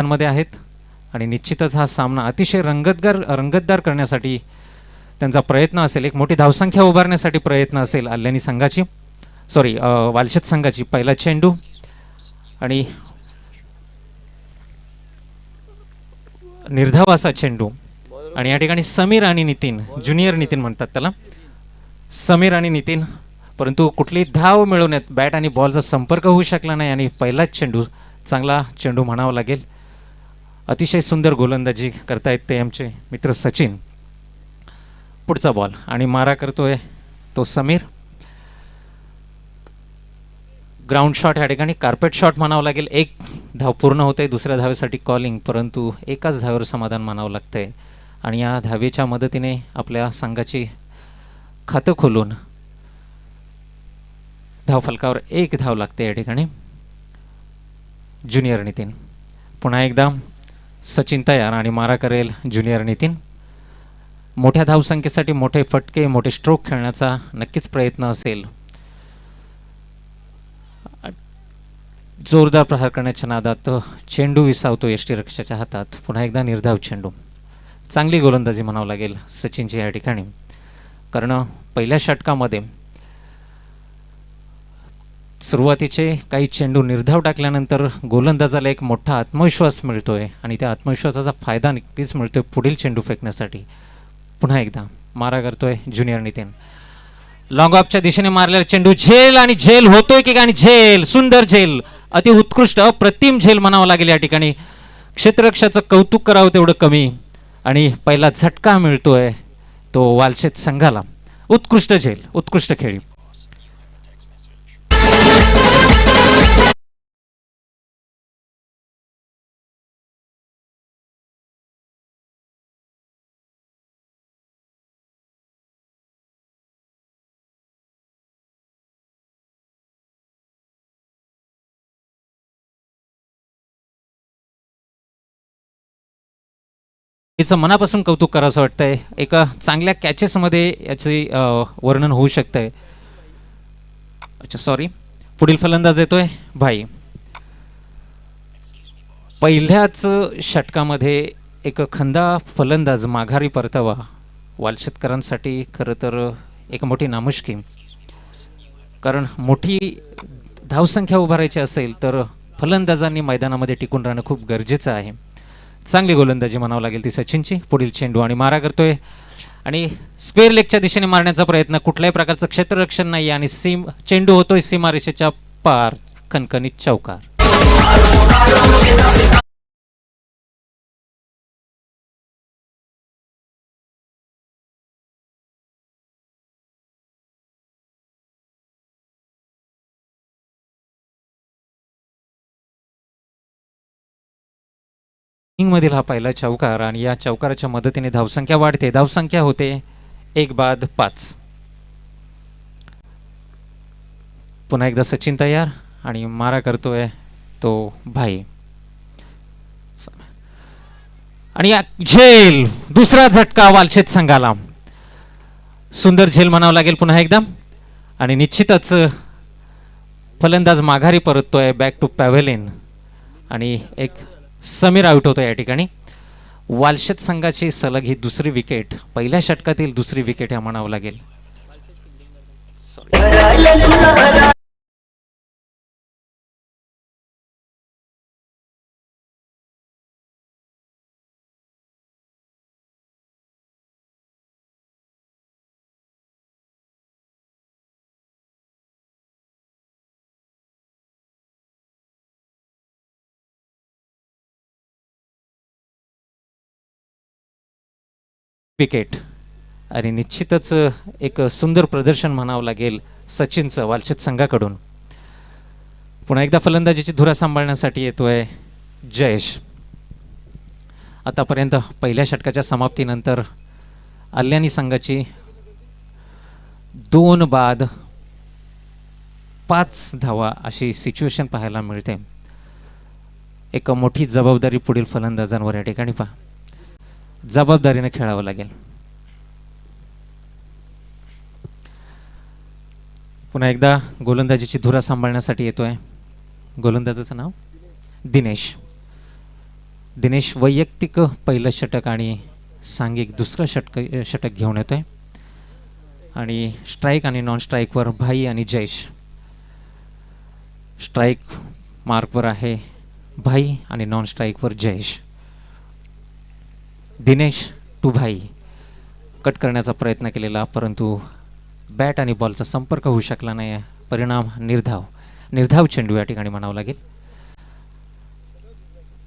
मध्ये आहेत आणि निश्चितच हा सामना अतिशय रंगतदार करण्यासाठी त्यांचा प्रयत्न असेल. एक मोठी धावसंख्या उभारण्यासाठी प्रयत्न असेल अल्यानी संघाची, सॉरी वालशेत संघाची. पहिला चेंडू आणि निर्धाव असा चेंडू आणि या ठिकाणी समीर आणि नितीन, ज्युनियर नितीन म्हणतात त्याला, समीर आणि नितीन, परंतु कुठली धाव मिळवण्यात बॅट आणि बॉलचा संपर्क होऊ शकला नाही आणि पहिलाच चेंडू चांगला चेंडू म्हणावा लागेल. अतिशय सुंदर गोलंदाजी करतायत ते आमचे मित्र सचिन. पुढचा बॉल आणि मारा करतोय तो समीर. ग्राउंड शॉट या ठिकाणी कार्पेट शॉट म्हणावं लागेल. एक धाव पूर्ण होते, दुसऱ्या धावेसाठी कॉलिंग, परंतु एकाच धावेवर समाधान मानावं लागतंय आणि या धावेच्या मदतीने आपल्या संघाची खातं खोलून धावफलकावर एक धाव लागते या ठिकाणी. ज्युनियर नितीन पुन्हा एकदा सचिन तयार आणि मारा करेल ज्युनियर नितीन. मोठ्या धावसंख्येसाठी मोठे फटके, मोठे स्ट्रोक खेळण्याचा नक्कीच प्रयत्न असेल. जोरदार प्रहार करण्याच्या नादात चेंडू विसावतो यष्टीरक्षकाच्या हातात. पुन्हा एकदा निर्धाव चेंडू. चांगली गोलंदाजी म्हणावं लागेल सचिनची या ठिकाणी, कारण पहिल्या षटकामध्ये सुरुवातीचे काही चेंडू निर्धाव टाकल्यानंतर गोलंदाजाला एक मोठा आत्मविश्वास मिळतोय आणि त्या आत्मविश्वासाचा फायदा नक्कीच मिळतोय पुढील चेंडू फेकण्यासाठी. पुन्हा एकदा मारा करतोय ज्युनियर नितीन. लॉंग ऑफच्या दिशेने मारलेला चेंडू झेल आणि झेल होतोय की आणि झेल, सुंदर झेल, अति उत्कृष्ट अप्रतिम झेल म्हणावं लागेल या ठिकाणी. क्षेत्ररक्षाचं कौतुक करावं तेवढं कमी आणि पहिला झटका मिळतोय तो वालशेत संघाला. उत्कृष्ट झेल, उत्कृष्ट खेळी. हिचं मनापासून कौतुक करावंसं वाटतंय. एका चांगल्या कॅचेसमध्ये याची वर्णन होऊ शकतंय. अच्छा सॉरी, पुढील फलंदाज येतोय भाई. पहिल्याच षटकामध्ये एक खंदा फलंदाज माघारी परतावा वालशेतकरांसाठी खरं तर एक मोठी नामुष्की, कारण मोठी धावसंख्या उभारायची असेल तर फलंदाजांनी मैदानामध्ये टिकून राहणं खूप गरजेचं आहे. चांगली गोलंदाजी म्हणावं लागेल ती सचिनची. पुढील चेंडू आणि मारा करतोय आणि स्क्वेअर लेगच्या दिशेने मारण्याचा प्रयत्न. कुठल्याही प्रकारचं क्षेत्ररक्षण नाही आणि चेंडू होतोय सीमारेषेच्या पार. खणखणीत चौकार. मधील हा पहिला चौकार आणि या चौकाराच्या मदतीने धावसंख्या वाढते. धावसंख्या होते 1-5. पुन्हा एकदा सचिन तयार आणि मारा करतोय तो भाई. आणि झेल, दुसरा झटका वालशेत संघाला. सुंदर झेल म्हणावं लागेल पुन्हा एकदा आणि निश्चितच फलंदाज माघारी परततोय बॅक टू पॅव्हेलियन आणि एक समीर आउट होतो या ठिकाणी. वालशेत संघाची सलग ही दुसरी विकेट, पहिल्या षटकातील दुसरी विकेट या म्हणावं लागेल. विकेट आणि निश्चितच एक सुंदर प्रदर्शन म्हणावं लागेल सचिनचं वालशेत संघाकडून. पुन्हा एकदा फलंदाजीची धुरा सांभाळण्यासाठी येतोय जयेश. आतापर्यंत पहिल्या षटकाच्या समाप्तीनंतर अल्यानी संघाची 2 बाद 5 धावा अशी सिच्युएशन पाहायला मिळते. एक मोठी जबाबदारी पुढील फलंदाजांवर या ठिकाणी जबाबदारीने खेळावं लागेल. पुन्हा एकदा गोलंदाजीची धुरा सांभाळण्यासाठी येतोय गोलंदाजाचं नाव दिनेश. दिनेश वैयक्तिक पहिलं षटक आणि सांघिक दुसरं षटक घेऊन येतोय आणि स्ट्राईक आणि नॉन स्ट्राईकवर भाई आणि जयेश. स्ट्राईक मार्कवर आहे भाई आणि नॉन स्ट्राईकवर जयेश. दिनेश टू भाई कट करण्याचा प्रयत्न केलेला, परंतु बॅट आणि बॉलचा संपर्क होऊ शकला नाही. परिणाम निर्धाव चेंडू या ठिकाणी म्हणावं लागेल.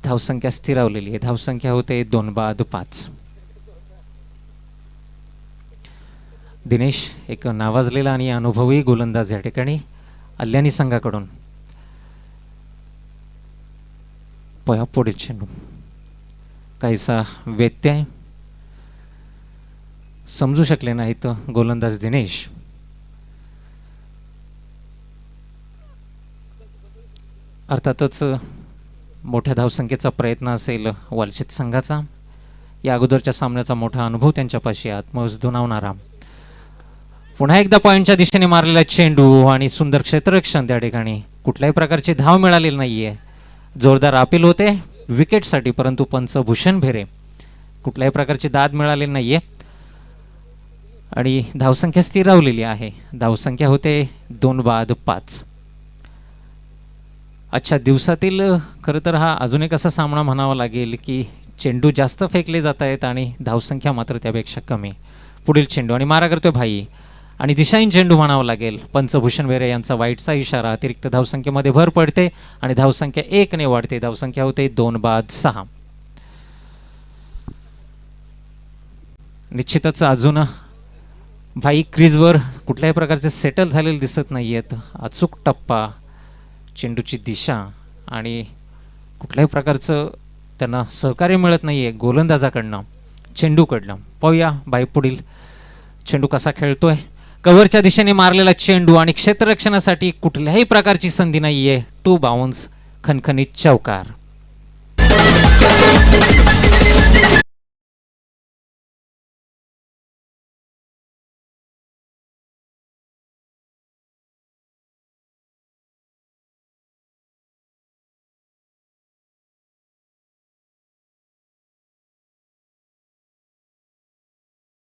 धावसंख्या स्थिरावलेली आहे. धावसंख्या होते 2-5. दिनेश एक नावाजलेला आणि अनुभवी गोलंदाज या ठिकाणी अल्यानी संघाकडून. पुढील चेंडू काहीसा व्यत्यय समजू शकले नाहीत गोलंदाज दिनेश. अर्थातच मोठ्या धावसंख्येचा प्रयत्न असेल वालशेत संघाचा. या अगोदरच्या सामन्याचा मोठा अनुभव त्यांच्यापाशी आत्मविश्वास दुणावणारा. पुन्हा एकदा पॉईंटच्या दिशेने मारलेला चेंडू आणि सुंदर क्षेत्ररक्षण. त्या ठिकाणी कुठल्याही प्रकारची धाव मिळालेली नाहीये. जोरदार अपील होते विकेटसाठी, परंतु पंच भूषण भेरे कुठल्याही प्रकारची दाद मिळालेली नाहीये आणि धावसंख्या स्थिरावलेली आहे. धावसंख्या होते 2-5. अच्छा, दिवसातील खरं तर हा अजून एक असा सामना म्हणावा लागेल की चेंडू जास्त फेकले जात आहेत आणि धावसंख्या मात्र त्यापेक्षा कमी. पुढील चेंडू आणि मारा करतोय भाई आणि दिशाहीन चेंडू म्हणावं लागेल. पंचभूषण बेरे यांचा वाईटचा इशारा. अतिरिक्त धावसंख्येमध्ये भर पडते आणि धावसंख्या 1 वाढते. धावसंख्या होते 2-6. निश्चितच अजून भाई क्रीजवर कुठल्याही प्रकारचे सेटल झालेले दिसत नाही आहेत. अचूक टप्पा, चेंडूची दिशा आणि कुठल्याही प्रकारचं त्यांना सहकार्य मिळत नाही आहे गोलंदाजाकडनं, चेंडूकडनं. पाहूया भाई पुढील चेंडू कसा खेळतोय. कव्हरच्या दिशेने मारलेला चेंडू आणि क्षेत्ररक्षणासाठी कुठल्याही प्रकारची संधी नाही आहे. 2 बाउन्स, खणखणीत चौकार.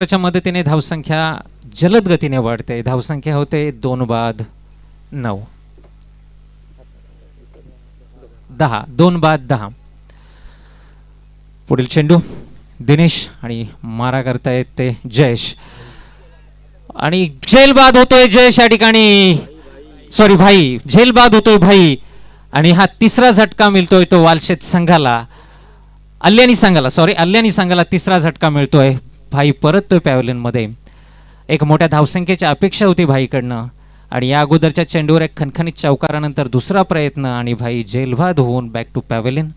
च्या मदतीने धावसंख्या जलद गतीने वाढते. धावसंख्या होते 2-9. 2-10. पुढील चेंडू दिनेश आणि मारा करतायत ते जयेश आणि झेलबाद होतोय जयेश या ठिकाणी. सॉरी भाई, झेलबाद होतोय भाई आणि हा तिसरा झटका मिळतोय तो वालशेत संघाला. अल्यानी संघाला तिसरा झटका मिळतोय. भाई परततोय पॅव्हलियनमध्ये. एक मोठ्या धावसंख्येची अपेक्षा होती भाईकडनं आणि या अगोदरच्या चेंडूवर एक खणखणीत चौकारानंतर दुसरा प्रयत्न आणि भाई जेलबाद होऊन बॅक टू पॅव्हलियन.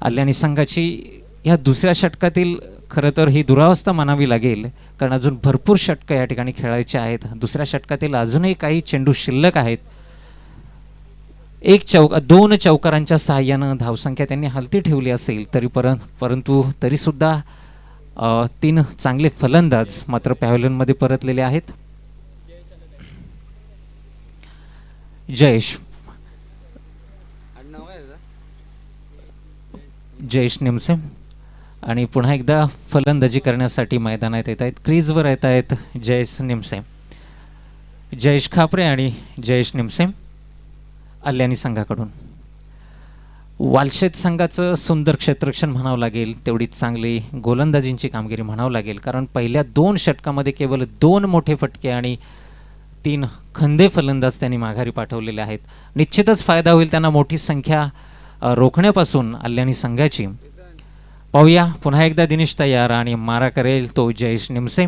अल्यानी संघाची या दुसऱ्या षटकातील खरं तर ही दुरावस्था मानावी लागेल, कारण अजून भरपूर षटकं या ठिकाणी खेळायचे आहेत. दुसऱ्या षटकातील अजूनही काही चेंडू शिल्लक आहेत. 2 चौकारांच्या सहाय्यानं धावसंख्या त्यांनी हलती ठेवली असेल परंतु तरीसुद्धा 3 चांगले फलंदाज मात्र पॅव्हलियनमध्ये परतलेले आहेत. जयेश निमसे आणि पुन्हा एकदा फलंदाजी करण्यासाठी मैदानात येत आहेत. क्रीजवर येत आहेत जयेश निमसे, जयेश खापरे आणि जयेश निमसे अल्यानी संघाकडून. वालशेत संघाचं सुंदर क्षेत्ररक्षण म्हणावं लागेल, तेवढीच चांगली गोलंदाजींची कामगिरी म्हणावं लागेल, कारण पहिल्या 2 षटकामध्ये केवळ 2 मोठे फटके आणि 3 खंदे फलंदाज त्यांनी माघारी पाठवलेले आहेत. निश्चितच फायदा होईल त्यांना मोठी संख्या रोखण्यापासून अल्यानी संघाची. पाहूया पुन्हा एकदा दिनेश तयार आणि मारा करेल तो जयेश निमसे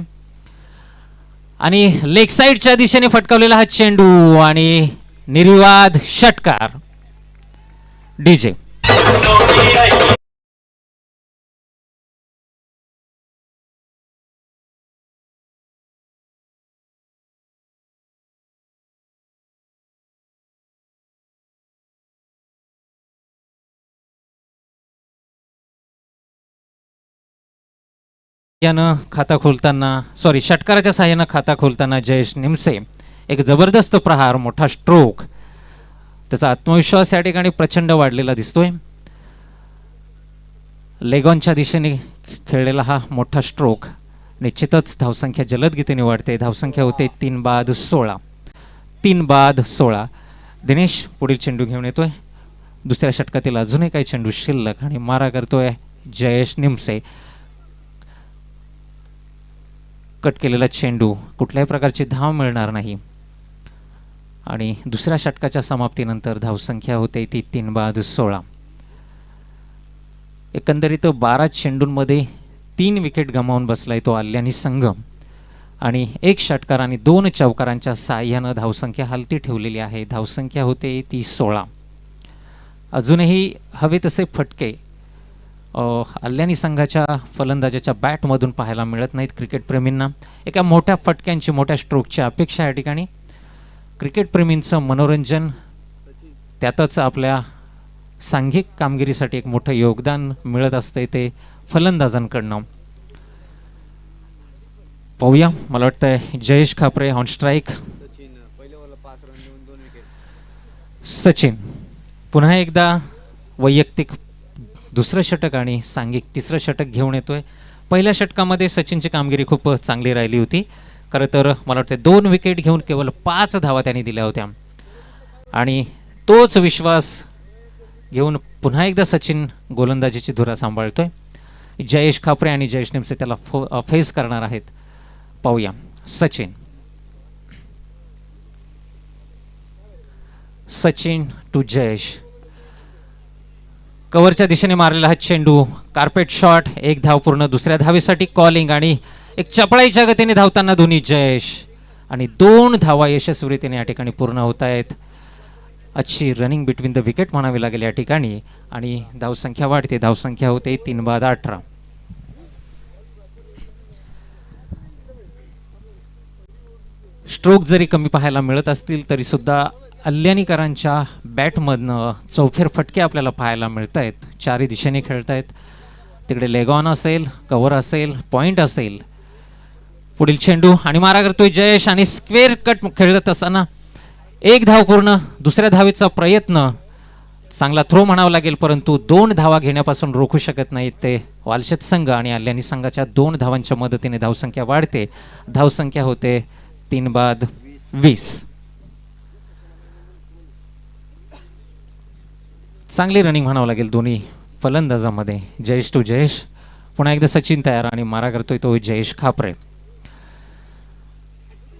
आणि लेग साईडच्या दिशेने फटकावलेला हा चेंडू आणि निर्विवाद षटकार. डीजे यानं खाता खोलताना षटकाराच्या सहाय्यानं खाता खोलताना जयेश निमसे एक जबरदस्त प्रहार, मोठा स्ट्रोक. त्याचा आत्मविश्वास या ठिकाणी प्रचंड वाढलेला दिसतोय. लेगॉनच्या दिशेने खेळलेला हा मोठा स्ट्रोक निश्चितच धावसंख्या जलद गतीने वाढते. धावसंख्या होते 3 बाद 16. 3 बाद 16. दिनेश पुढील चेंडू घेऊन येतोय. दुसऱ्या षटकातील अजूनही काही चेंडू शिल्लक आणि मारा करतोय जयेश निमसे. कट केलेला चेंडू, कुठल्याही प्रकारची धाव मिळणार नाही आणि दुसऱ्या षटकाच्या समाप्तीनंतर धावसंख्या होते ती 3 बाद 16. एकंदरीत 12 चेंडूंमध्ये 3 विकेट गमावून बसलाय तो आल्यानी संघ आणि 1 षटकार आणि 2 चौकारांच्या साह्यानं धावसंख्या हलती ठेवलेली आहे. धावसंख्या होते ती 16. अजूनही हवे तसे फटके आल्यानी संघाच्या फलंदाजाच्या बॅटमधून पाहायला मिळत नाहीत. क्रिकेटप्रेमींना एका मोठ्या फटक्यांची, मोठ्या स्ट्रोकची अपेक्षा या ठिकाणी. क्रिकेटप्रेमींचं मनोरंजन, त्यातच आपल्या सांघिक कामगिरीसाठी एक मोठं योगदान मिळत असते ते फलंदाजांकडनं. पाहूया, मला वाटतंय जयेश खापरे ऑन स्ट्राईक. सचिन पुन्हा एकदा वैयक्तिक दुसरं षटक आणि सांघिक तिसरं षटक घेऊन येतोय. पहिल्या षटकामध्ये सचिनची कामगिरी खूप चांगली राहिली होती. खरं तर मला वाटतं 2 विकेट घेऊन केवळ 5 धावा त्यांनी दिल्या होत्या आणि तोच विश्वास घेऊन पुन्हा एकदा सचिन गोलंदाजीची धुरा सांभाळतोय. जयेश खापरे आणि जयेश निमसे त्याला फेस करणार आहेत. पाहूया सचिन. सचिन टू जयेश. कव्हरच्या दिशेने मारलेला हा चेंडू, कार्पेट शॉट, 1 धाव पूर्ण. दुसऱ्या धावेसाठी कॉलिंग आणि एक चपळाईच्या गतीने धावताना दोन्ही जयेश आणि 2 धावा यशस्वीरित्याने या ठिकाणी पूर्ण होत आहेत. अच्छी रनिंग बिटवीन द विकेट म्हणावी लागेल या ठिकाणी आणि धावसंख्या वाढते. धावसंख्या होते 3 बाद 18. स्ट्रोक जरी कमी पाहायला मिळत असतील तरी सुद्धा अल्यानीकरांच्या बॅटमधनं चौफेर फटके आपल्याला पाहायला मिळत आहेत. 4ही दिशेने खेळत आहेत. तिकडे लेगॉन असेल, कव्हर असेल, पॉईंट असेल. पुढील चेंडू आणि मारा करतोय जयेश आणि स्क्वेअर कट खेळत असताना 1 धाव पूर्ण. दुसऱ्या धावेचा प्रयत्न, चांगला थ्रो म्हणावा लागेल परंतु 2 धावा घेण्यापासून रोखू शकत नाहीत ते वालशेत संघ आणि आल्यानी संघाच्या 2 धावांच्या मदतीने धावसंख्या वाढते. धावसंख्या होते 3 बाद 20. चांगली रनिंग म्हणावं लागेल दोन्ही फलंदाजामध्ये. जयेश टू जयेश. पुन्हा एकदा सचिन तयार आणि मारा करतोय तो जयेश खापरे.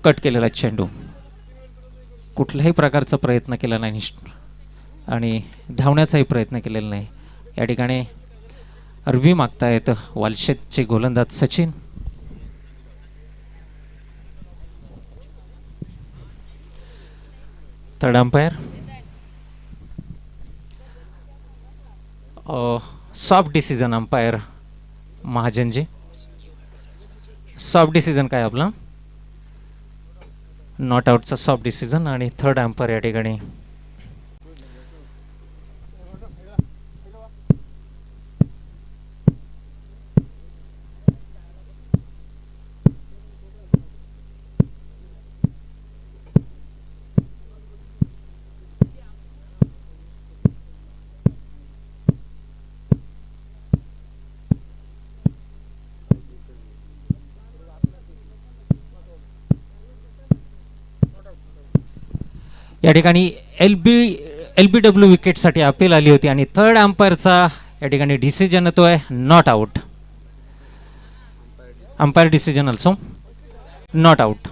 कट केलेला चेंडू, कुठल्याही प्रकारचा प्रयत्न केला नाही आणि धावण्याचाही प्रयत्न केलेला नाही. या ठिकाणी अर्वी मागतायत वालशेतचे गोलंदाज Sachin. Third umpire soft decision umpire महाजनजी. सॉफ्ट डिसिजन काय आपला? नॉट आउटचा सॉफ्ट डिसिजन आणि थर्ड अंपायर या ठिकाणी या ठिकाणी LBW विकेटसाठी अपील आली होती आणि थर्ड अंपायरचा या ठिकाणी डिसिजन येतोय not out. Umpire decision also not out.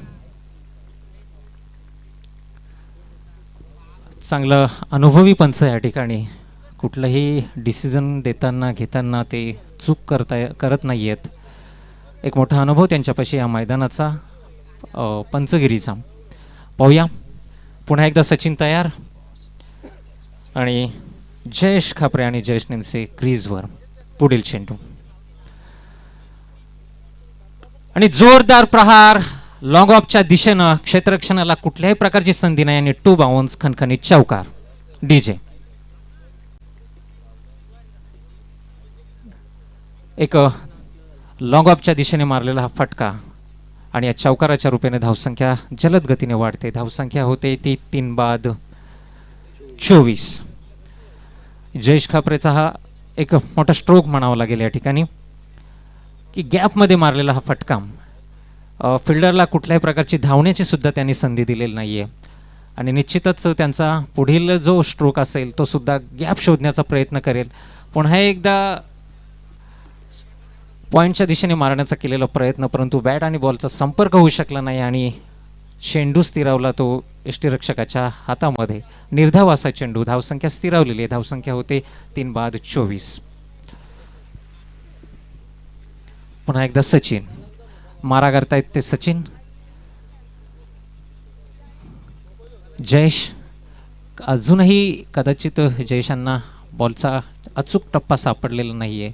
चांगलं अनुभवी पंच या ठिकाणी. कुठलंही डिसिजन देताना घेताना ते चूक करत नाही आहेत. एक मोठा अनुभव त्यांच्यापाशी या मैदानाचा, पंचगिरीचा. पाहूया, पुन्हा एकदा सचिन तयार आणि जयेश खापरे आणि जयेश निमसे क्रीजवर. पुढील चेंडू आणि जोरदार प्रहार लॉंग ऑफच्या दिशेनं. क्षेत्ररक्षणाला कुठल्याही प्रकारची संधी नाही आणि 2 बाउन्स खणखणीत चौकार. डीजे एक लॉंग ऑफच्या दिशेने मारलेला हा फटका आणि या चौकाराच्या रूपाने धावसंख्या जलद गतीने वाढते. धावसंख्या होते ती 3 बाद 24. जयेश खापरेचा हा एक मोठा स्ट्रोक म्हणावा लागेल या ठिकाणी, की गॅपमध्ये मारलेला हा फटका फिल्डरला कुठल्याही प्रकारची धावण्याची सुद्धा त्यांनी संधी दिलेली नाही आहे. आणि निश्चितच त्यांचा पुढील जो स्ट्रोक असेल तो सुद्धा गॅप शोधण्याचा प्रयत्न करेल. पुन्हा एकदा पॉईंटच्या दिशेने मारण्याचा केलेला प्रयत्न, परंतु बॅट आणि बॉलचा संपर्क होऊ शकला नाही आणि चेंडू स्थिरावला तो यष्टीरक्षकाच्या हातामध्ये. निर्धाव असा चेंडू, धावसंख्या स्थिरावलेली आहे. धावसंख्या होते 3 बाद 24. पुन्हा एकदा सचिन मारा करतायत ते सचिन. जयेश अजूनही कदाचित जयेशांना बॉलचा अचूक टप्पा सापडलेला नाही आहे.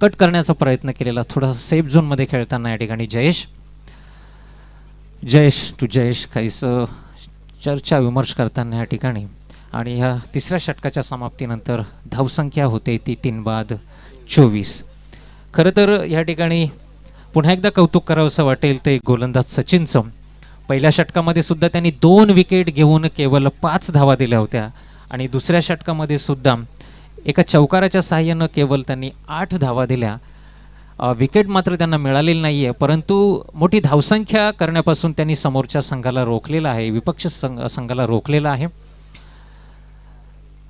कट करण्याचा प्रयत्न केलेला थोडासा सेफ झोनमध्ये खेळताना या ठिकाणी जयेश टू जयेश काहीसं चर्चा विमर्श करताना या ठिकाणी. आणि ह्या तिसऱ्या षटकाच्या समाप्तीनंतर धावसंख्या होते ती 3 बाद 24. खरं तर या ठिकाणी पुन्हा एकदा कौतुक करावं असं वाटेल ते गोलंदाज सचिनचं. पहिल्या षटकामध्ये सुद्धा त्यांनी 2 विकेट घेऊन केवळ 5 धावा दिल्या होत्या आणि दुसऱ्या षटकामध्ये सुद्धा एका चौकाराच्या साहाय्यानं केवळ त्यांनी 8 धावा दिल्या. विकेट मात्र त्यांना मिळालेली नाही आहे, परंतु मोठी धावसंख्या करण्यापासून त्यांनी समोरच्या संघाला रोखलेला आहे, विपक्ष संघाला रोखलेला आहे.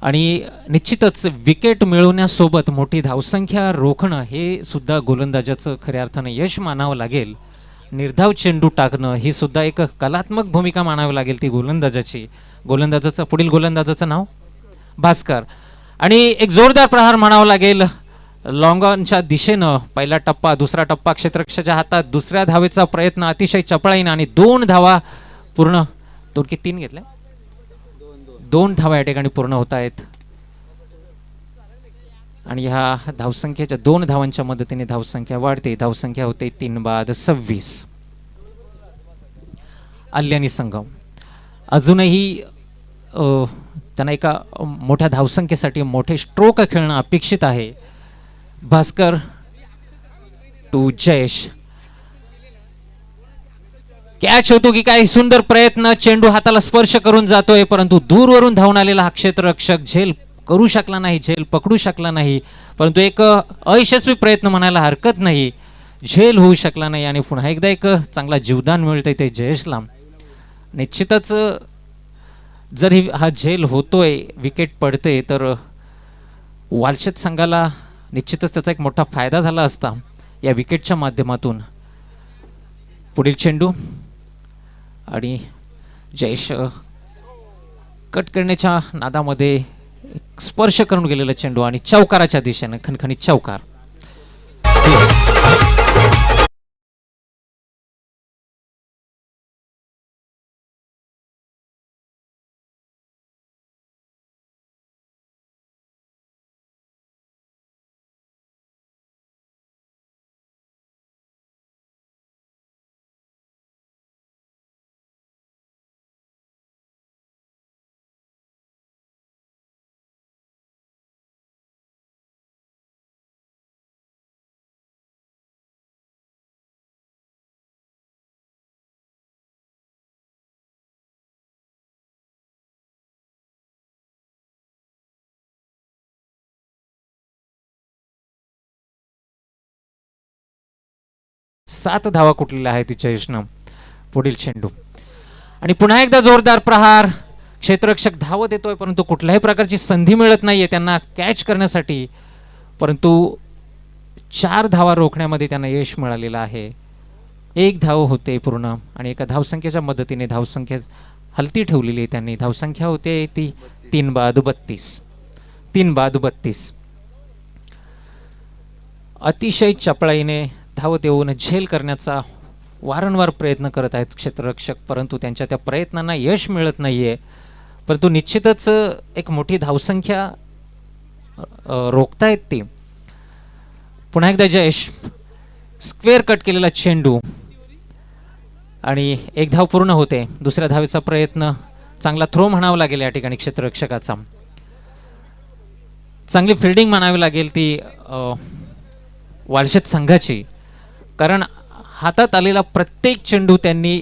आणि निश्चितच विकेट मिळवण्यासोबत मोठी धावसंख्या रोखणं हे सुद्धा गोलंदाजाचं खऱ्या अर्थानं यश मानावं लागेल. निर्धाव चेंडू टाकणं ही सुद्धा एक कलात्मक भूमिका मानावी लागेल ती गोलंदाजाची. पुढील गोलंदाजाचं नाव भास्कर. आणि एक जोरदार प्रहार म्हणावं लागेल लॉंग ऑनच्या दिशेनं. पहिला टप्पा, दुसरा टप्पा क्षेत्ररक्षकाच्या हातात. दुसऱ्या धावेचा प्रयत्न अतिशय चपळाईनं आणि 2 धावा पूर्ण. 3 घेतल्या, 2 धावा या ठिकाणी पूर्ण होत आहेत. आणि ह्या धावसंख्येच्या 2 धावांच्या मदतीने धावसंख्या वाढते. धावसंख्या होते 3 बाद 26. अल्यानी संघ अजूनही त्यांना एका मोठ्या धावसंख्येसाठी मोठे स्ट्रोक खेळणं अपेक्षित आहे. भास्कर टू जयेश. कॅच होतो की काय सुंदर प्रयत्न. चेंडू हाताला स्पर्श करून जातोय, परंतु दूरवरून धावून आलेला हा क्षेत्ररक्षक झेल करू शकला नाही, झेल पकडू शकला नाही. परंतु एक अयशस्वी प्रयत्न म्हणायला हरकत नाही, झेल होऊ शकला नाही. आणि पुन्हा एकदा एक चांगला जीवदान मिळतंय ते जयेशला. निश्चितच जर हा झेल होतोय, विकेट पडते, तर वालशेत संघाला निश्चितच त्याचा एक मोठा फायदा झाला असता या विकेटच्या माध्यमातून. पुढील चेंडू आणि जयेश कट करण्याच्या नादामध्ये स्पर्श करून गेलेला चेंडू आणि चौकाराच्या दिशेने खणखणीत चौकार. सात धावा कुठलेल्या आहेत जयेशनं. पुढील चेंडू आणि पुन्हा एकदा जोरदार प्रहार. क्षेत्ररक्षक धावत येतोय, परंतु कुठल्याही प्रकारची संधी मिळत नाहीये त्यांना कॅच करण्यासाठी. परंतु 4 धावा रोखण्यामध्ये त्यांना यश मिळालेलं आहे. 1 धाव होते पूर्ण आणि एका धावसंख्येच्या मदतीने धावसंख्या हलती ठेवलेली आहे त्यांनी. धावसंख्या होते ती 3 बाद 32. 3 बाद 32. अतिशय चपळाईने धावत येऊन झेल करण्याचा वारंवार प्रयत्न करत आहेत क्षेत्ररक्षक, परंतु त्यांच्या त्या प्रयत्नांना यश मिळत नाहीये. परंतु निश्चितच एक मोठी धावसंख्या रोखतायत ती. पुन्हा एकदा जयेश. स्क्वेअर कट केलेला चेंडू आणि 1 धाव पूर्ण होते. दुसऱ्या धावेचा प्रयत्न, चांगला थ्रो म्हणावा लागेल या ठिकाणी क्षेत्ररक्षकाचा. चांगली फिल्डिंग म्हणावी लागेल ती वालशेत संघाची, कारण हातात आलेला प्रत्येक चेंडू त्यांनी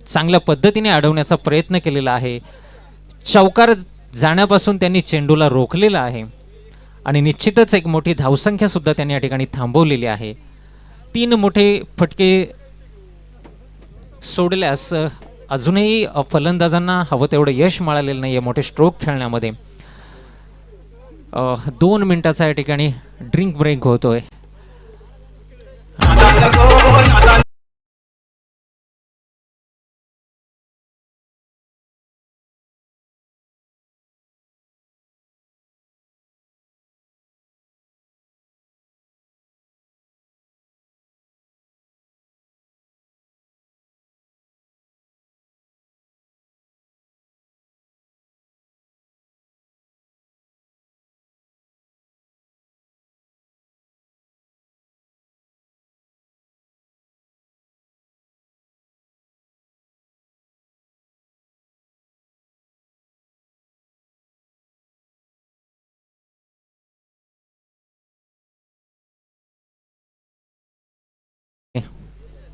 चांगल्या पद्धतीने अडवण्याचा प्रयत्न केलेला आहे. चौकार जाण्यापासून त्यांनी चेंडूला रोखलेला आहे आणि निश्चितच एक मोठी धावसंख्या सुद्धा त्यांनी या ठिकाणी थांबवलेली आहे. 3 मोठे फटके सोडल्यास अजूनही फलंदाजांना हवं तेवढं यश मिळालेलं नाही आहे मोठे स्ट्रोक खेळण्यामध्ये. 2 मिनिटाचा या ठिकाणी ड्रिंक ब्रेक होतोय.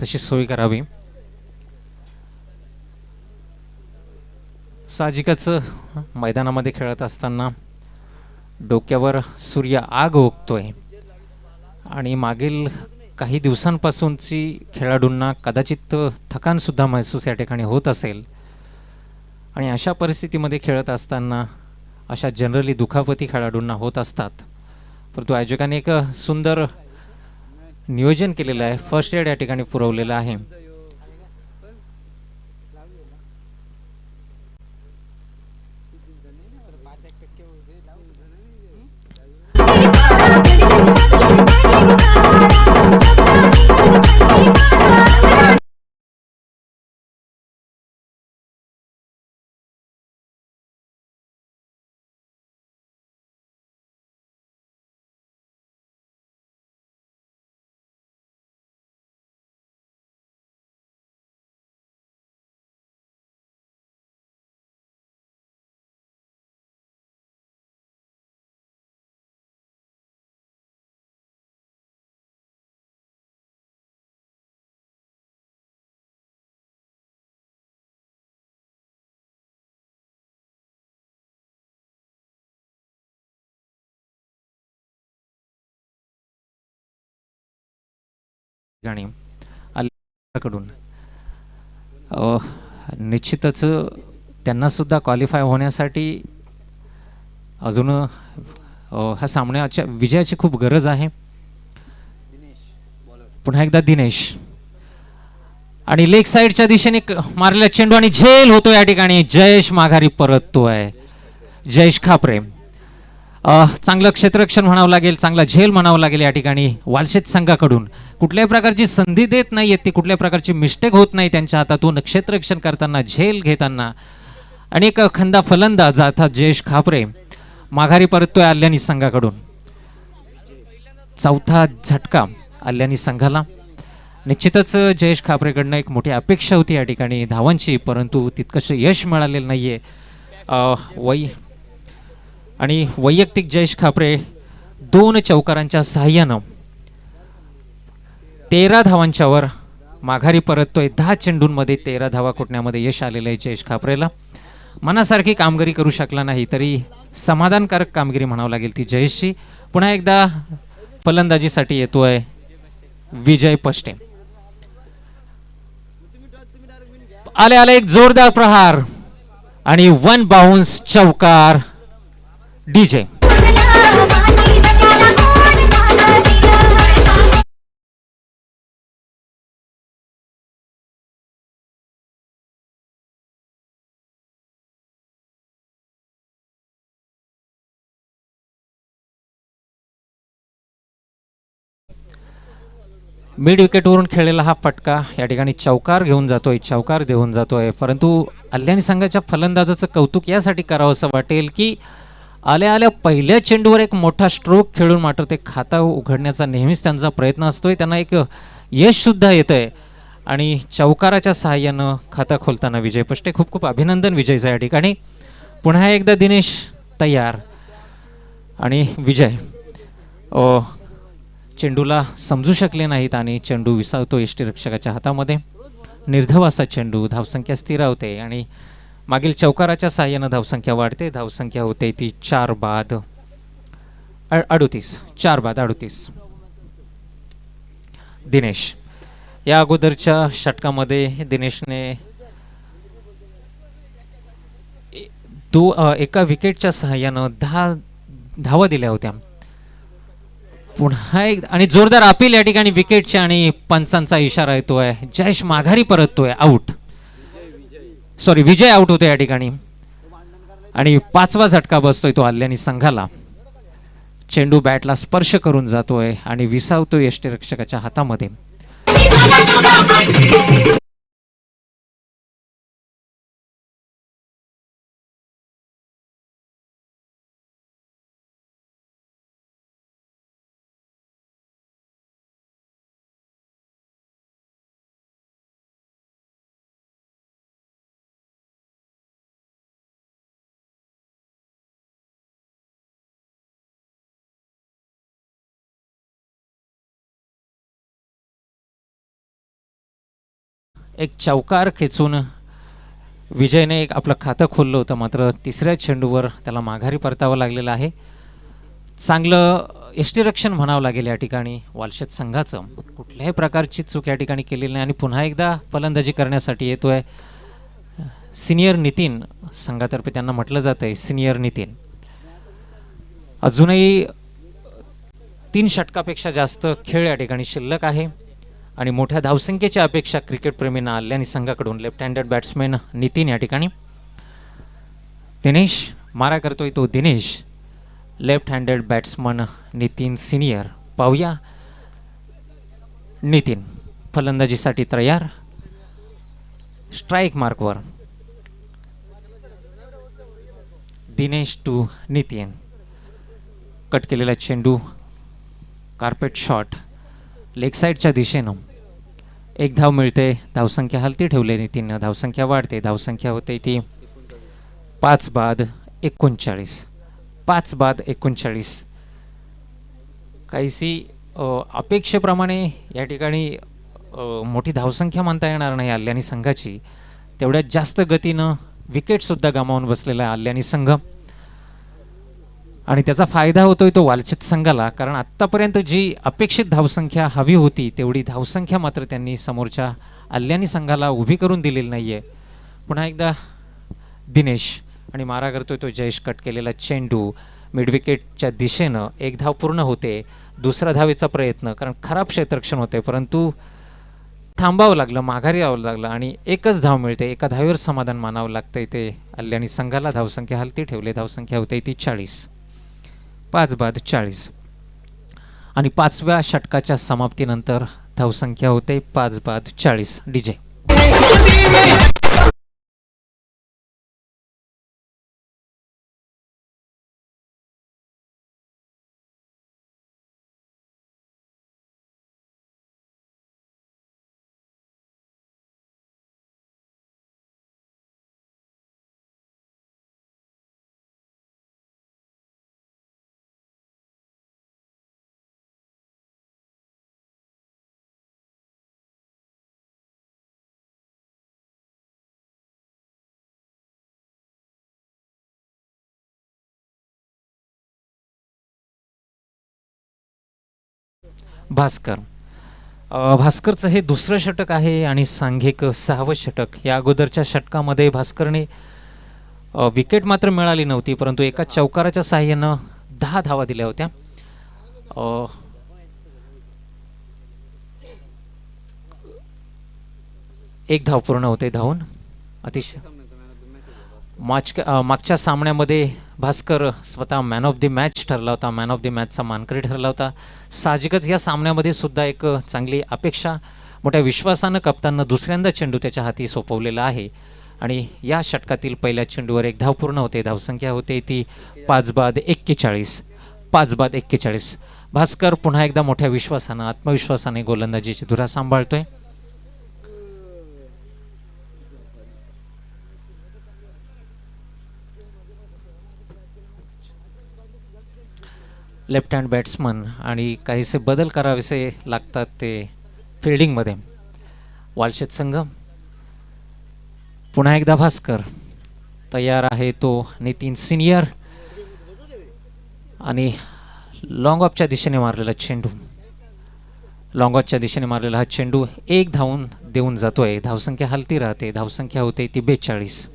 तशी सोय करावी. साहजिकच मैदानामध्ये खेळत असताना डोक्यावर सूर्य आग ओकतोय आणि मागील काही दिवसांपासूनची खेळाडूंना कदाचित थकानसुद्धा महसूस या ठिकाणी होत असेल. आणि अशा परिस्थितीमध्ये खेळत असताना अशा जनरली दुखापती खेळाडूंना होत असतात. परंतु आयोजकांनी एक सुंदर नियोजन केलेलं आहे. फर्स्ट एड या ठिकाणी पुरवलेलं आहे. ठिकाणी कडून निश्चितच त्यांना सुद्धा क्वालिफाय होण्यासाठी अजून ह्या सामन्याच्या विजयाची खूप गरज आहे. पुन्हा एकदा दिनेश आणि लेग साइडच्या दिशेने मारलेला चेंडू आणि झेल होतो या ठिकाणी. जयेश माघारी परततोय. जयेश खापरे चांगलं क्षेत्ररक्षण म्हणावं लागेल, चांगला झेल म्हणावं लागेल या ठिकाणी वालशेत संघाकडून. कुठल्याही प्रकारची संधी देत नाहीयेत ती, कुठल्याही प्रकारची मिस्टेक होत नाही त्यांच्या हातातून क्षेत्ररक्षण करताना, झेल घेताना. आणि एक खंदा फलंदाज अर्थात जयेश खापरे माघारी परततोय आल्यानी संघाकडून. चौथा झटका आल्यानी संघाला. निश्चितच जयेश खापरेकडनं एक मोठी अपेक्षा होती या ठिकाणी धावांची, परंतु तितकंसं यश मिळालेलं नाहीये. आणि वैयक्तिक जयेश खापरे 2 चौकारांच्या सहाय्यानं 13 धावांच्या वर माघारी परततोय. 10 चेंडूंमध्ये 13 धावा कुटण्यामध्ये यश आलेलं आहे जयेश खापरेला. मनासारखी कामगिरी करू शकला नाही तरी समाधानकारक कामगिरी म्हणावं लागेल ती जयेशची. पुन्हा एकदा फलंदाजीसाठी येतोय विजय पष्टे. आले आले एक जोरदार प्रहार आणि 1 बाउन्स चौकार डीजे. मिड विकेटवरून खेळलेला हा फटका या ठिकाणी चौकार घेऊन जातोय, चौकार देऊन जातोय. परंतु अल्यानी संघाच्या फलंदाजाचं कौतुक यासाठी करावं असं वाटेल की आल्या आल्या पहिल्या चेंडूवर एक मोठा स्ट्रोक खेळून मात्र ते खाता उघडण्याचा नेहमीच त्यांचा प्रयत्न असतोय. त्यांना एक यश सुद्धा येतंय आणि चौकाराच्या सहाय्यानं खाता खोलताना विजय पष्टे. खूप खूप अभिनंदन विजयचं या ठिकाणी. पुन्हा एकदा दिनेश तयार आणि विजय चेंडूला समजू शकले नाहीत आणि चेंडू विसावतो यष्टीरक्षकाच्या हातामध्ये. निर्धाव असा चेंडू, धावसंख्या स्थिरावते आणि मागील चौकाराच्या साहाय्यानं धावसंख्या वाढते. धावसंख्या होते ती 4 बाद 38, 4 बाद 38. दिनेश. या अगोदरच्या षटकामध्ये दिनेशने एका विकेटच्या सहाय्यानं 10 धावा दिल्या होत्या. पुन्हा एक आणि जोरदार अपील या ठिकाणी विकेटचे आणि पंचांचा इशारा येतोय. जयेश माघारी परततोय. आउट, सॉरी विजय आउट होतो या ठिकाणी आणि 5वा झटका बसतोय तो आल्यानी संघाला. चेंडू बॅटला स्पर्श करून जातोय आणि विसावतोय यष्टीरक्षकाच्या हातामध्ये. एक चौकार खेचून विजयने एक आपलं खातं खोललं होतं, मात्र तिसऱ्या चेंडूवर त्याला माघारी परतावं लागलेलं आहे. चांगलं यष्टीरक्षण म्हणावं लागेल या ठिकाणी वालशेत संघाचं. कुठल्याही प्रकारची चूक या ठिकाणी केलेली नाही आणि पुन्हा एकदा फलंदाजी करण्यासाठी येतोय सिनियर नितीन. संघातर्फे त्यांना म्हटलं जातंय सिनियर नितीन. अजूनही 3 षटकापेक्षा जास्त खेळ या ठिकाणी शिल्लक आहे आणि मोठ्या धावसंख्येच्या अपेक्षा क्रिकेटप्रेमींना आल्यानी संघाकडून. लेफ्ट हँडेड बॅट्समॅन नितीन या ठिकाणी. दिनेश मारा करतोय तो Dinesh. Left handed batsman Nitin senior. पाहूया नितीन फलंदाजीसाठी तयार. स्ट्राईक मार्कवर. दिनेश टू नितीन. कट केलेला चेंडू कार्पेट शॉट लेग साईडच्या दिशेनं. 1 धाव मिळते. धावसंख्या हलती ठेवली नितीननं. धावसंख्या वाढते. धावसंख्या होते ती 5/39. 5/39. काहीशी अपेक्षेप्रमाणे या ठिकाणी मोठी धावसंख्या म्हणता येणार नाही आल्यानी संघाची. तेवढ्यात जास्त गतीनं विकेटसुद्धा गमावून बसलेला आहे आल्यानी संघ आणि त्याचा फायदा होतोय तो वालचेत संघाला. कारण आत्तापर्यंत जी अपेक्षित धावसंख्या हवी होती तेवढी धावसंख्या मात्र त्यांनी समोरच्या आल्यानी संघाला उभी करून दिलेली नाही आहे. पुन्हा एकदा दिनेश आणि मारा करतोय तो जयेश. कट केलेला चेंडू मिडविकेटच्या दिशेनं. 1 धाव पूर्ण होते. दुसरा धावेचा प्रयत्न, कारण खराब क्षेत्ररक्षण होते परंतु थांबावं लागलं, माघारी यावं लागलं आणि 1च धाव मिळते. एका धावेवर समाधान मानावं लागतंय ते आल्यानी संघाला. धावसंख्या हलती ठेवली. धावसंख्या होते ती 40. 5/40 आणि 5व्या षटकाच्या समाप्तीनंतर धावसंख्या होते 5/40. डीजे. भास्कर. भास्करचं हे दुसरं षटक आहे आणि सांघिक 6वं षटक. या अगोदरच्या षटकामध्ये भास्करने विकेट मात्र मिळाली नव्हती परंतु एका चौकाराच्या साहाय्यानं 10 धावा दिल्या होत्या. 1 धाव पूर्ण होते धावून. अतिशय मागच्या सामन्यामध्ये भास्कर स्वतः मॅन ऑफ द मॅच ठरला होता. मॅन ऑफ द मॅचचा मानकरी ठरला होता. साहजिकच या सामन्यामध्ये सुद्धा एक चांगली अपेक्षा. मोठ्या विश्वासानं कप्ताननं दुसऱ्यांदा चेंडू त्याच्या हाती सोपवलेला आहे आणि या षटकातील पहिल्या चेंडूवर 1 धाव पूर्ण होते. धावसंख्या होते ती 5/41. 5/41. भास्कर पुन्हा एकदा मोठ्या विश्वासानं, आत्मविश्वासाने गोलंदाजीची धुरा सांभाळतोय. लेफ्ट हँड बॅट्समन आणि काहीसे बदल करावेसे लागतात ते फिल्डिंगमध्ये वालशेत संघ. पुन्हा एकदा भास्कर तयार आहे तो नितीन सिनियर आणि लॉंग ऑफच्या दिशेने मारलेला चेंडू, लॉंग ऑफच्या दिशेने मारलेला हा चेंडू एक धावून देऊन जातोय. धावसंख्या हलती राहते. धावसंख्या होते ती 42.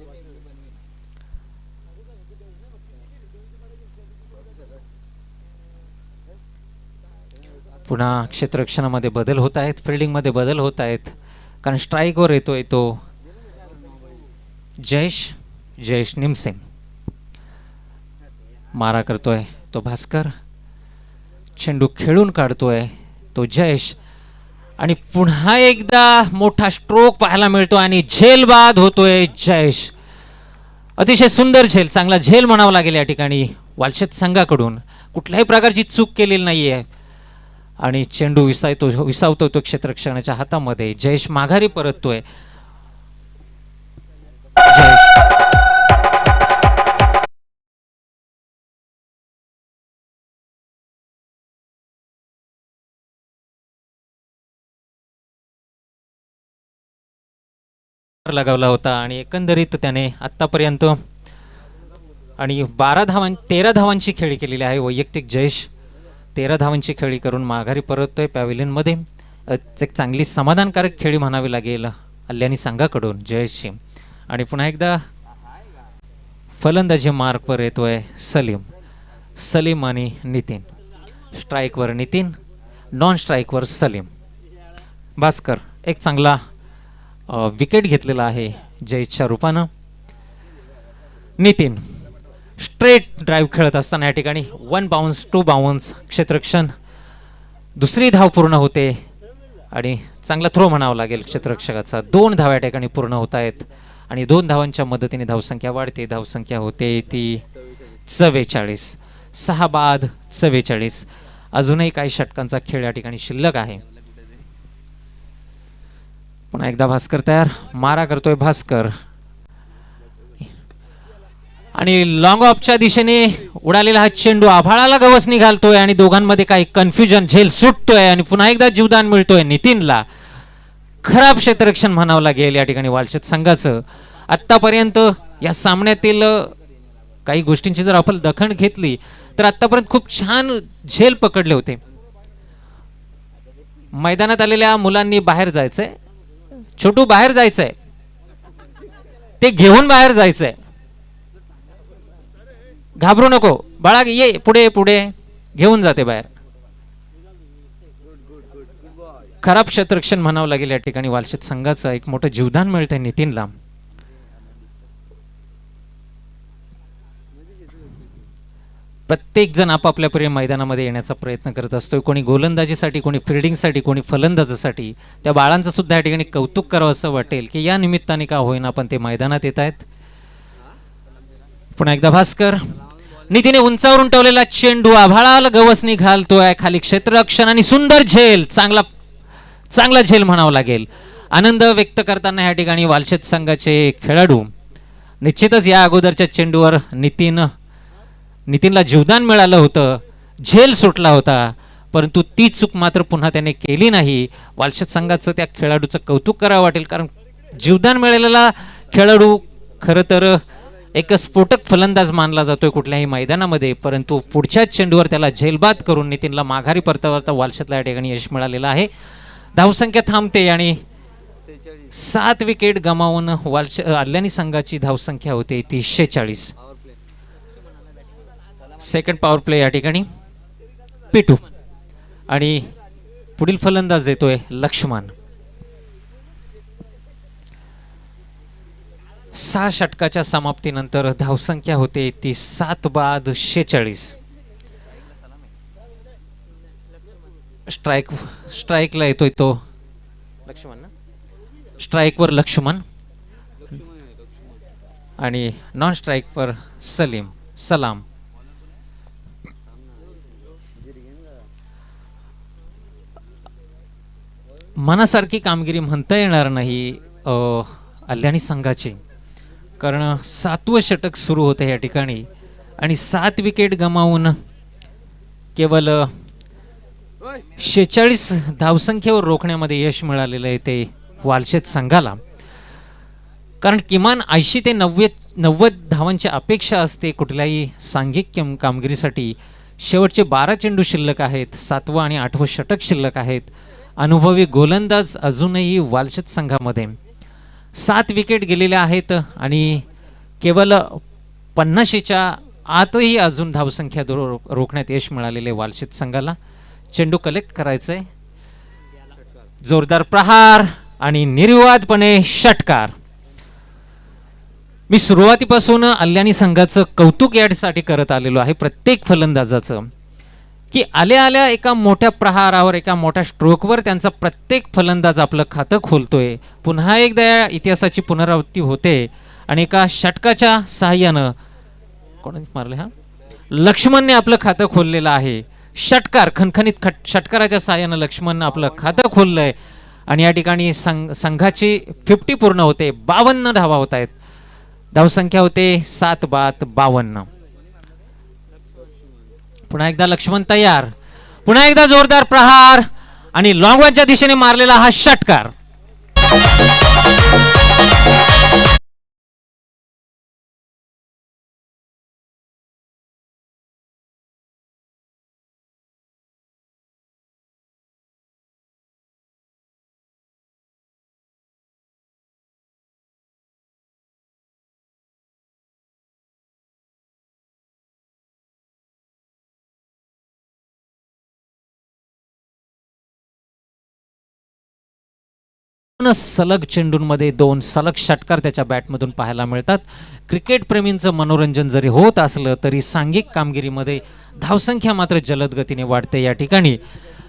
पुन्हा क्षेत्ररक्षणामध्ये बदल होत आहेत, फिल्डिंगमध्ये बदल होत आहेत, कारण स्ट्राईकवर येतोय तो जयेश निमसे. मारा करतोय तो भास्कर, चेंडू खेळून काढतोय तो जयेश, आणि पुन्हा एकदा मोठा स्ट्रोक पाहायला मिळतो आणि झेल बाद होतोय जयेश. अतिशय सुंदर झेल, चांगला झेल म्हणावा लागेल या ठिकाणी. वालशेत संघाकडून कुठल्याही प्रकारची चूक केलेली नाहीये आणि चेंडू विसावतो तो क्षेत्ररक्षणाच्या हातामध्ये. जयेश माघारी परततोय. लगावला होता आणि एकंदरीत त्याने आतापर्यंत आणि 13 धावांची खेळी केलेली आहे वैयक्तिक. जयेश 13 धावांची खेळी करून माघारी परततोय पॅव्हिलियनमध्ये. एक चांगली समाधानकारक खेळी म्हणावी लागेल अल्यानी संघाकडून जयेशची. आणि पुन्हा एकदा फलंदाजी मार्कवर येतोय सलीम आणि नितीन. स्ट्राईकवर नितीन, नॉन स्ट्राईकवर सलीम. भास्कर एक चांगला विकेट घेतलेला आहे जयेशच्या रूपानं. नितीन स्ट्रेट ड्राईव्ह खेळत असताना या ठिकाणी 1 बाउन्स 2 बाउन्स क्षेत्ररक्षण, दुसरी धाव पूर्ण होते आणि चांगला थ्रो म्हणावा लागेल क्षेत्ररक्षकाचा. 2 धावा या ठिकाणी पूर्ण होत आहेत आणि 2 धावांच्या मदतीने धावसंख्या वाढते. धावसंख्या होते ती 44. 6 बाद 44. अजूनही काही षटकांचा खेळ या ठिकाणी शिल्लक आहे. पुन्हा एकदा भास्कर तयार, मारा करतोय भास्कर आणि लॉंग ऑफच्या दिशेने उडालेला हा चेंडू आभाळाला गवसणी घालतोय आणि दोघांमध्ये काही कन्फ्युजन, झेल सुटतोय आणि पुन्हा एकदा जीवदान मिळतोय नितीनला. खराब क्षेत्ररक्षण म्हणावं लागेल या ठिकाणी वालशेत संघाचं. आत्तापर्यंत या सामन्यातील काही गोष्टींची जर आपण दखल घेतली तर आत्तापर्यंत खूप छान झेल पकडले होते. मैदानात आलेल्या मुलांनी बाहेर जायचंय, छोटू बाहेर जायचंय, ते घेऊन बाहेर जायचंय. घाबरू नको बाळा, ये पुढे पुढे, घेऊन जाते बाहेर. खराब क्षेत्ररक्षण म्हणावं लागेल या ठिकाणी वालशेत संघाचं. एक मोठं जीवदान मिळतंय नितीनला. प्रत्येक जण आपापल्या परी मैदानामध्ये येण्याचा प्रयत्न करत असतो. कोणी गोलंदाजीसाठी, कोणी फिल्डिंगसाठी, कोणी फलंदाजीसाठी. त्या बाळांचं सुद्धा या ठिकाणी कौतुक करावं असं वाटेल की या निमित्ताने का होईना पण ते मैदानात येत आहेत. पुन्हा एकदा भास्कर, नितीने उंचावरून ठेवलेला चेंडू आभाळाला गवसणी घालतोय. खाली क्षेत्ररक्षण आणि सुंदर झेल, चांगला झेल म्हणावं लागेल. आनंद व्यक्त करताना या ठिकाणी वालशेत संघाचे खेळाडू. निश्चितच या अगोदरच्या चेंडूवर नितीनला जीवदान मिळालं होतं, झेल सुटला होता, परंतु ती चूक मात्र पुन्हा त्याने केली नाही. वालशेत संघाचं त्या खेळाडूचं कौतुक करावं वाटेल, कारण जीवदान मिळालेला खेळाडू खरं तर एक स्फोटक फलंदाज मानला जातोय कुठल्याही मैदानामध्ये, परंतु पुढच्या चेंडूवर त्याला झेलबाद करून नितीनला माघारी परतवता वालशेतला या ठिकाणी यश मिळालेलं आहे. धावसंख्या थांबते आणि 7 विकेट गमावून अल्यानी संघाची धावसंख्या होते ती 46. सेकंड पॉवर प्ले या ठिकाणी पिटू आणि पुढील फलंदाज येतोय लक्ष्मण. 6 षटकाच्या समाप्तीनंतर धावसंख्या होते ती 7 बाद 46. स्ट्राईकला येतोय तो लक्ष्मण ना, स्ट्राईकवर लक्ष्मण आणि नॉन स्ट्राईकवर सलाम. मनासारखी कामगिरी म्हणता येणार नाही अल्यानी संघाची, कारण 7वं षटक सुरू होतं या ठिकाणी आणि 7 विकेट गमावून केवळ 46 धावसंख्येवर रोखण्यामध्ये यश मिळालेलं आहे ते वालशेत संघाला. कारण किमान 80 ते 90 धावांची अपेक्षा असते कुठल्याही सांघिक कामगिरीसाठी. शेवटचे 12 चेंडू शिल्लक आहेत. 7वं आणि 8वं षटक शिल्लक आहेत. अनुभवी गोलंदाज अजूनही वालशेत संघामध्ये. 7 विकेट गेलेल्या आहेत आणि केवळ 50च्या आतही अजून धावसंख्या रोखण्यात यश मिळालेले वालशेत संघाला. चेंडू कलेक्ट करायचंय. जोरदार प्रहार आणि निर्विवादपणे षटकार. मी सुरुवातीपासून अल्यानी संघाचं कौतुक यासाठी करत आलेलो आहे प्रत्येक फलंदाजाचं, की आल्या आल्या एका मोठ्या प्रहारावर, एका मोठ्या स्ट्रोकवर त्यांचा प्रत्येक फलंदाज आपलं खातं खोलतोय. पुन्हा एकदा या इतिहासाची पुनरावृत्ती होते आणि एका षटकाच्या सहाय्यानं कोणी मारले हा लक्ष्मणने आपलं खातं खोललेलं आहे. षटकार, खणखणीत षटकाराच्या सहाय्यानं लक्ष्मणनं आपलं खातं खोललंय आणि या ठिकाणी संघाची 50 पूर्ण होते. 52 धावा होत आहेत. धावसंख्या होते 7-52. पुन्हा एकदा लक्ष्मण तयार. पुन्हा एकदा जोरदार प्रहार आणि लॉंगवनच्या दिशेने मारलेला हा षटकार. सलग चेंडूंमध्ये 2 सलग षटकार त्याच्या बॅटमधून पाहायला मिळतात. क्रिकेट प्रेमींचं मनोरंजन जरी होत असलं तरी सांघिक कामगिरीमध्ये धावसंख्या मात्र जलद गतीने वाढते. या ठिकाणी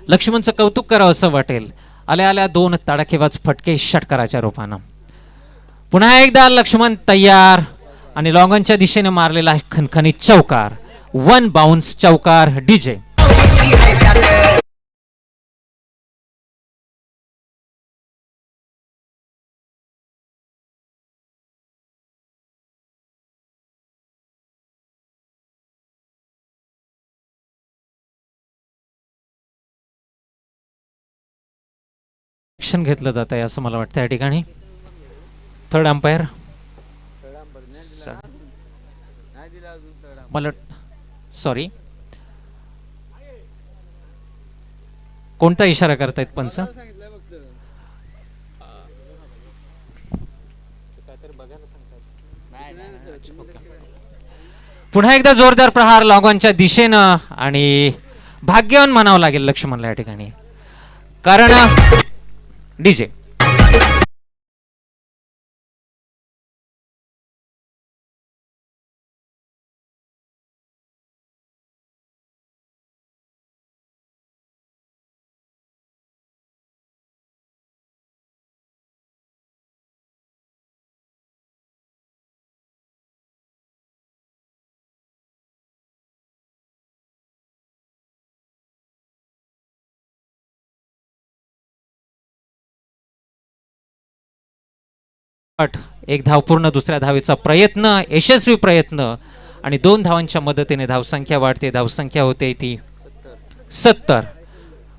लक्ष्मणचं कौतुक करावं असं वाटेल. आल्या आल्या 2 तडाखेबाज फटके षटकाराच्या रूपानं. पुन्हा एकदा लक्ष्मण तयार आणि लॉंगनच्या दिशेने मारलेला खणखणीत चौकार. 1 बाउन्स चौकार डीजे. घेतलं जात आहे असं मला वाटतं या ठिकाणी. थर्ड अंपायर मला सॉरी कोणता इशारा करतायत पंच? पुन्हा एकदा जोरदार प्रहार लॉंगॉनच्या दिशेनं आणि भाग्यवान म्हणावं लागेल लक्ष्मणला या ठिकाणी, कारण डीजे एक धाव पूर्ण, दुसऱ्या धावेचा प्रयत्न, यशस्वी प्रयत्न आणि 2 धावांच्या मदतीने धावसंख्या वाढते. धावसंख्या होते ती 70.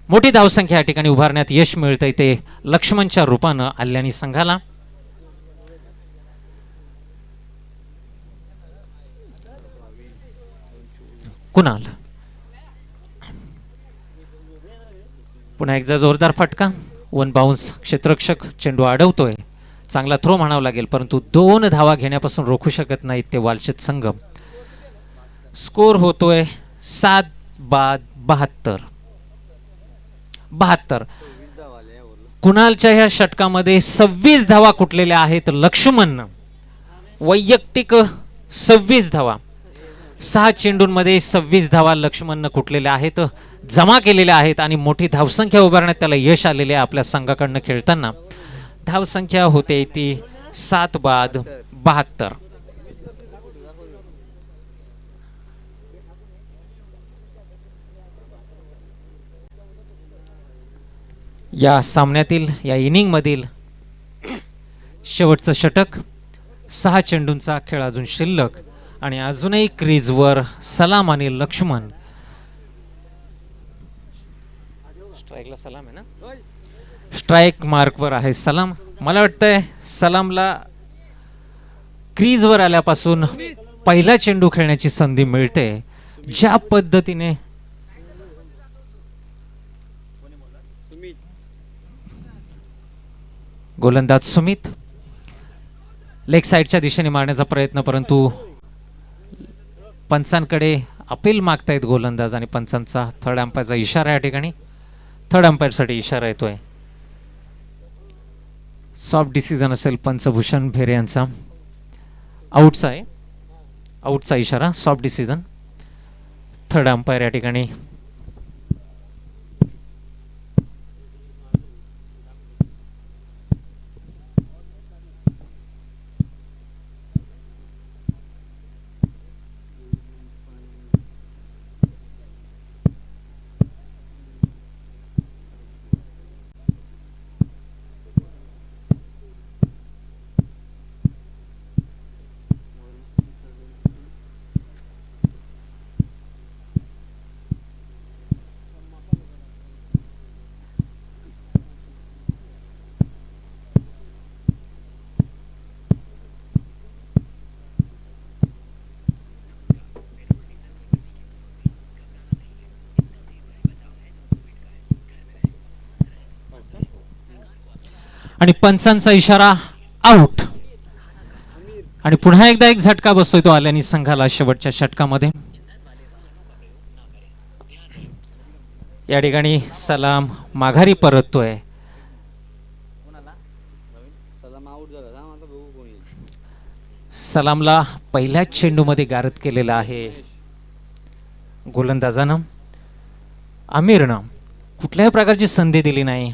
मोठी धावसंख्या या ठिकाणी उभारण्यात यश मिळतंय ते लक्ष्मणच्या रूपानं आल्यानी संघाला. कुणाल पुन्हा एकदा जोरदार फटका. 1 बाउन्स. क्षेत्ररक्षक चेंडू अडवतोय. चांगला थ्रो म्हणावं लागेल, परंतु 2 धावा घेण्यापासून रोखू शकत नाहीत ते वालशेत संघ. स्कोर होतोय 7-72. कुणालच्या ह्या षटकामध्ये 26 धावा कुठलेल्या आहेत. लक्ष्मण वैयक्तिक 26 धावा, 6 चेंडूंमध्ये 26 धावा लक्ष्मणनं कुठलेल्या आहेत, जमा केलेल्या आहेत आणि मोठी धावसंख्या उभारण्यात त्याला यश आलेले आहे आपल्या संघाकडनं खेळताना. धावसंख्या होते ती 7-72. या सामन्यातील, या इनिंग मधील शेवटचं षटक. 6 चेंडूंचा खेळ अजून शिल्लक आणि अजूनही क्रीजवर सलाम आणि लक्ष्मण. स्ट्राईकला सलाम आहे ना? स्ट्राईक मार्कवर आहे सलाम. मला वाटतंय सलामला क्रीजवर आल्यापासून पहिला चेंडू खेळण्याची संधी मिळते. ज्या पद्धतीने गोलंदाज सुमित लेग साईडच्या दिशेने मारण्याचा प्रयत्न, परंतु पंचांकडे अपील मागतायत गोलंदाज आणि पंचांचा थर्ड अंपायरचा इशारा या ठिकाणी. थर्ड अंपायरसाठी इशारा येतोय. सॉफ्ट डिसिजन असेल पंचभूषण भेरे यांचा. आउटचा आहे, आउटचा इशारा, सॉफ्ट डिसिजन. थर्ड अंपायर या ठिकाणी आणि पंचांचा इशारा आउट. आणि पुन्हा एकदा एक झटका बसतोय तो आल्यानी संघाला शेवटच्या षटकामध्ये. या ठिकाणी सलाम माघारी परततोय. सलामला पहिल्याच चेंडूमध्ये गारद केलेला आहे गोलंदाजानं. आमिरनं कुठल्याही प्रकारची संधी दिली नाही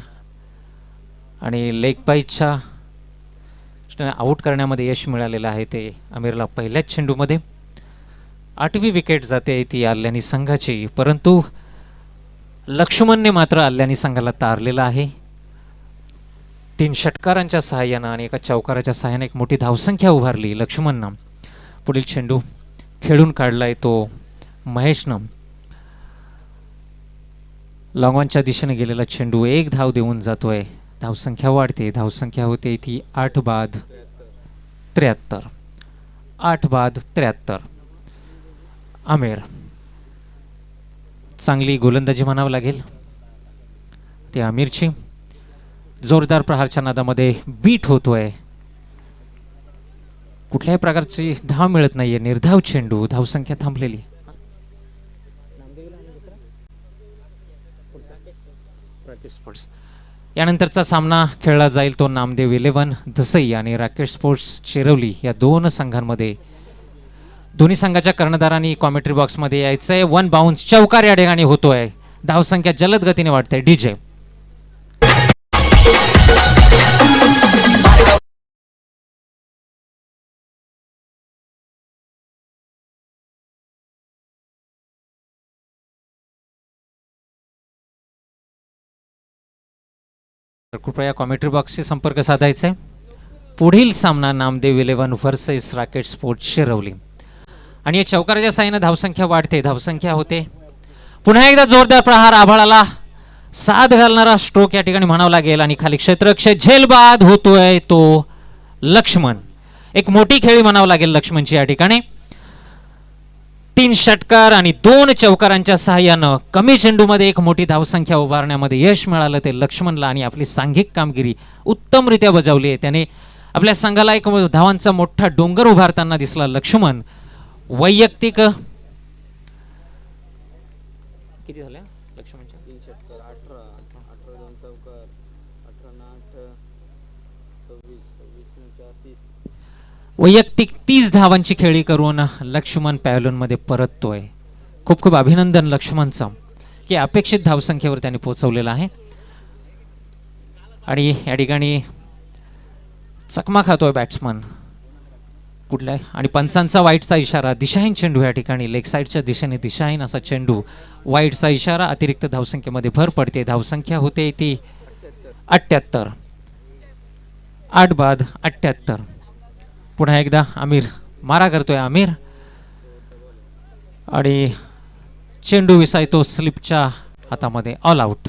आणि लेग पाईच्या आउट करण्यामध्ये यश मिळालेलं आहे ते आमिरला पहिल्याच चेंडूमध्ये. 8वी विकेट जाते ती आल्यानी संघाची, परंतु लक्ष्मणने मात्र आल्यानी संघाला तारलेला आहे. 3 षटकारांच्या सहाय्यानं आणि एका चौकाराच्या सहाय्याने एक मोठी धावसंख्या उभारली लक्ष्मणनं. पुढील चेंडू खेळून काढलाय तो महेशनं. लॉंगॉनच्या दिशेने गेलेला चेंडू 1 धाव देऊन जातोय. धावसंख्या वाढते, धावसंख्या होते ती 8 बाद 73. 8 बाद 73. आमिर चांगली गोलंदाजी म्हणावं लागेल ते आमिरची. जोरदार प्रहारच्या नादामध्ये बीट होतोय. कुठल्याही प्रकारची धाव मिळत नाहीये. निर्धाव चेंडू, धावसंख्या थांबलेली. यानंतरचा सामना खेळला जाईल तो नामदेव 11 धसई आणि राकेश स्पोर्ट्स चिरवली या 2 संघांमध्ये. दोन्ही संघाच्या कर्णधारांनी कॉमेंट्री बॉक्समध्ये यायचंय. 1 बाउन्स चौकार या ठिकाणी होतोय. धावसंख्या जलद गतीने वाढते. डीजे कृपया कॉमेंट्री बॉक्सशी संपर्क साधायचे. पुढील सामना नामदेव 11 वर्सेस राकेश स्पोर्ट्स शिरवली आणि या चौकाराच्या साहाय्याने धावसंख्या वाढते. धावसंख्या होते. पुन्हा एकदा जोरदार प्रहार, आभाळाला साथ घालणारा स्ट्रोक या ठिकाणी म्हणावं लागेल आणि खाली क्षेत्ररक्षक झेलबाद होतोय तो लक्ष्मण. एक मोठी खेळी म्हणावं लागेल लक्ष्मणची या ठिकाणी. 3 षटकार आणि 2 चौकारांच्या सहाय्यानं कमी चेंडूमध्ये एक मोठी धावसंख्या उभारण्यामध्ये यश मिळालं ते लक्ष्मणला आणि आपली सांघिक कामगिरी उत्तमरित्या बजावली आहे त्याने. आपल्या संघाला एक धावांचा मोठा डोंगर उभारताना दिसला लक्ष्मण. वैयक्तिक किती झाल्या लक्ष्मणच्या? 3 षटकार, 18 2 चौकार, 18 8 26 26 30. वैयक्तिक 30 धावांची खेळी करून लक्ष्मण पॅव्हलियनमध्ये परततोय. खूप खूप अभिनंदन लक्ष्मणचं की अपेक्षित धावसंख्येवर त्यांनी पोहोचवलेला आहे. आणि या ठिकाणी चकमा खातोय बॅट्समन कुठलाय. आणि पंचांचा वाईटचा इशारा. दिशाहीन चेंडू या ठिकाणी लेग साईडच्या दिशेने दिशाहीन असा चेंडू. वाईटचा इशारा. अतिरिक्त धावसंख्येमध्ये भर पडते. धावसंख्या होते ती 78. 8 बाद 78. पुन्हा एकदा आमिर मारा करतोय. आमिर आणि चेंडू विसायतो स्लिपच्या हातामध्ये. All out.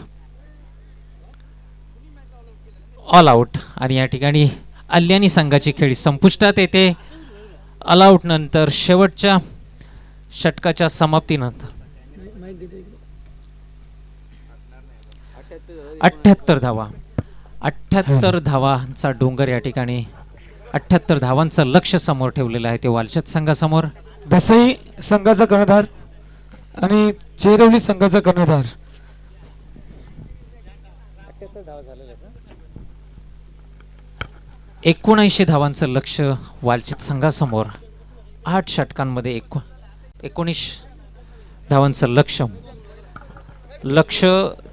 All out. आणि या ठिकाणी अल्यानी संघाची खेळी संपुष्टात येते. ऑल आउट नंतर शेवटच्या षटकाच्या समाप्तीनंतर 78 धावा. 78 धावांचा डोंगर या ठिकाणी 78 धावांचं लक्ष समोर ठेवलेलं आहे ते वालशेत संघासमोर. दसई संघाचा कर्णधार आणि चेरवली संघाचा कर्णधार. 79 धावांचं लक्ष वालशेत संघासमोर. 8 षटकांमध्ये 19 धावांचं लक्ष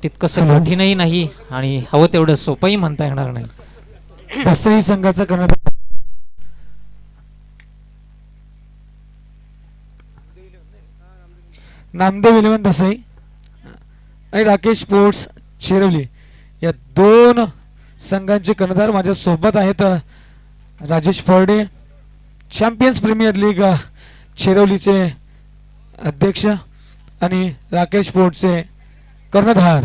तितकंसं कठीणही नाही आणि हवं तेवढं सोपंही म्हणता येणार नाही. दसई संघाचा कर्णधार नामदेव 11 दसई आणि राकेश स्पोर्ट्स चेरवली या दोन संघांचे कर्णधार माझ्या सोबत आहेत. Rajesh Pharde, champions premier league चेरवलीचे अध्यक्ष आणि राकेश स्पोर्ट्सचे कर्णधार.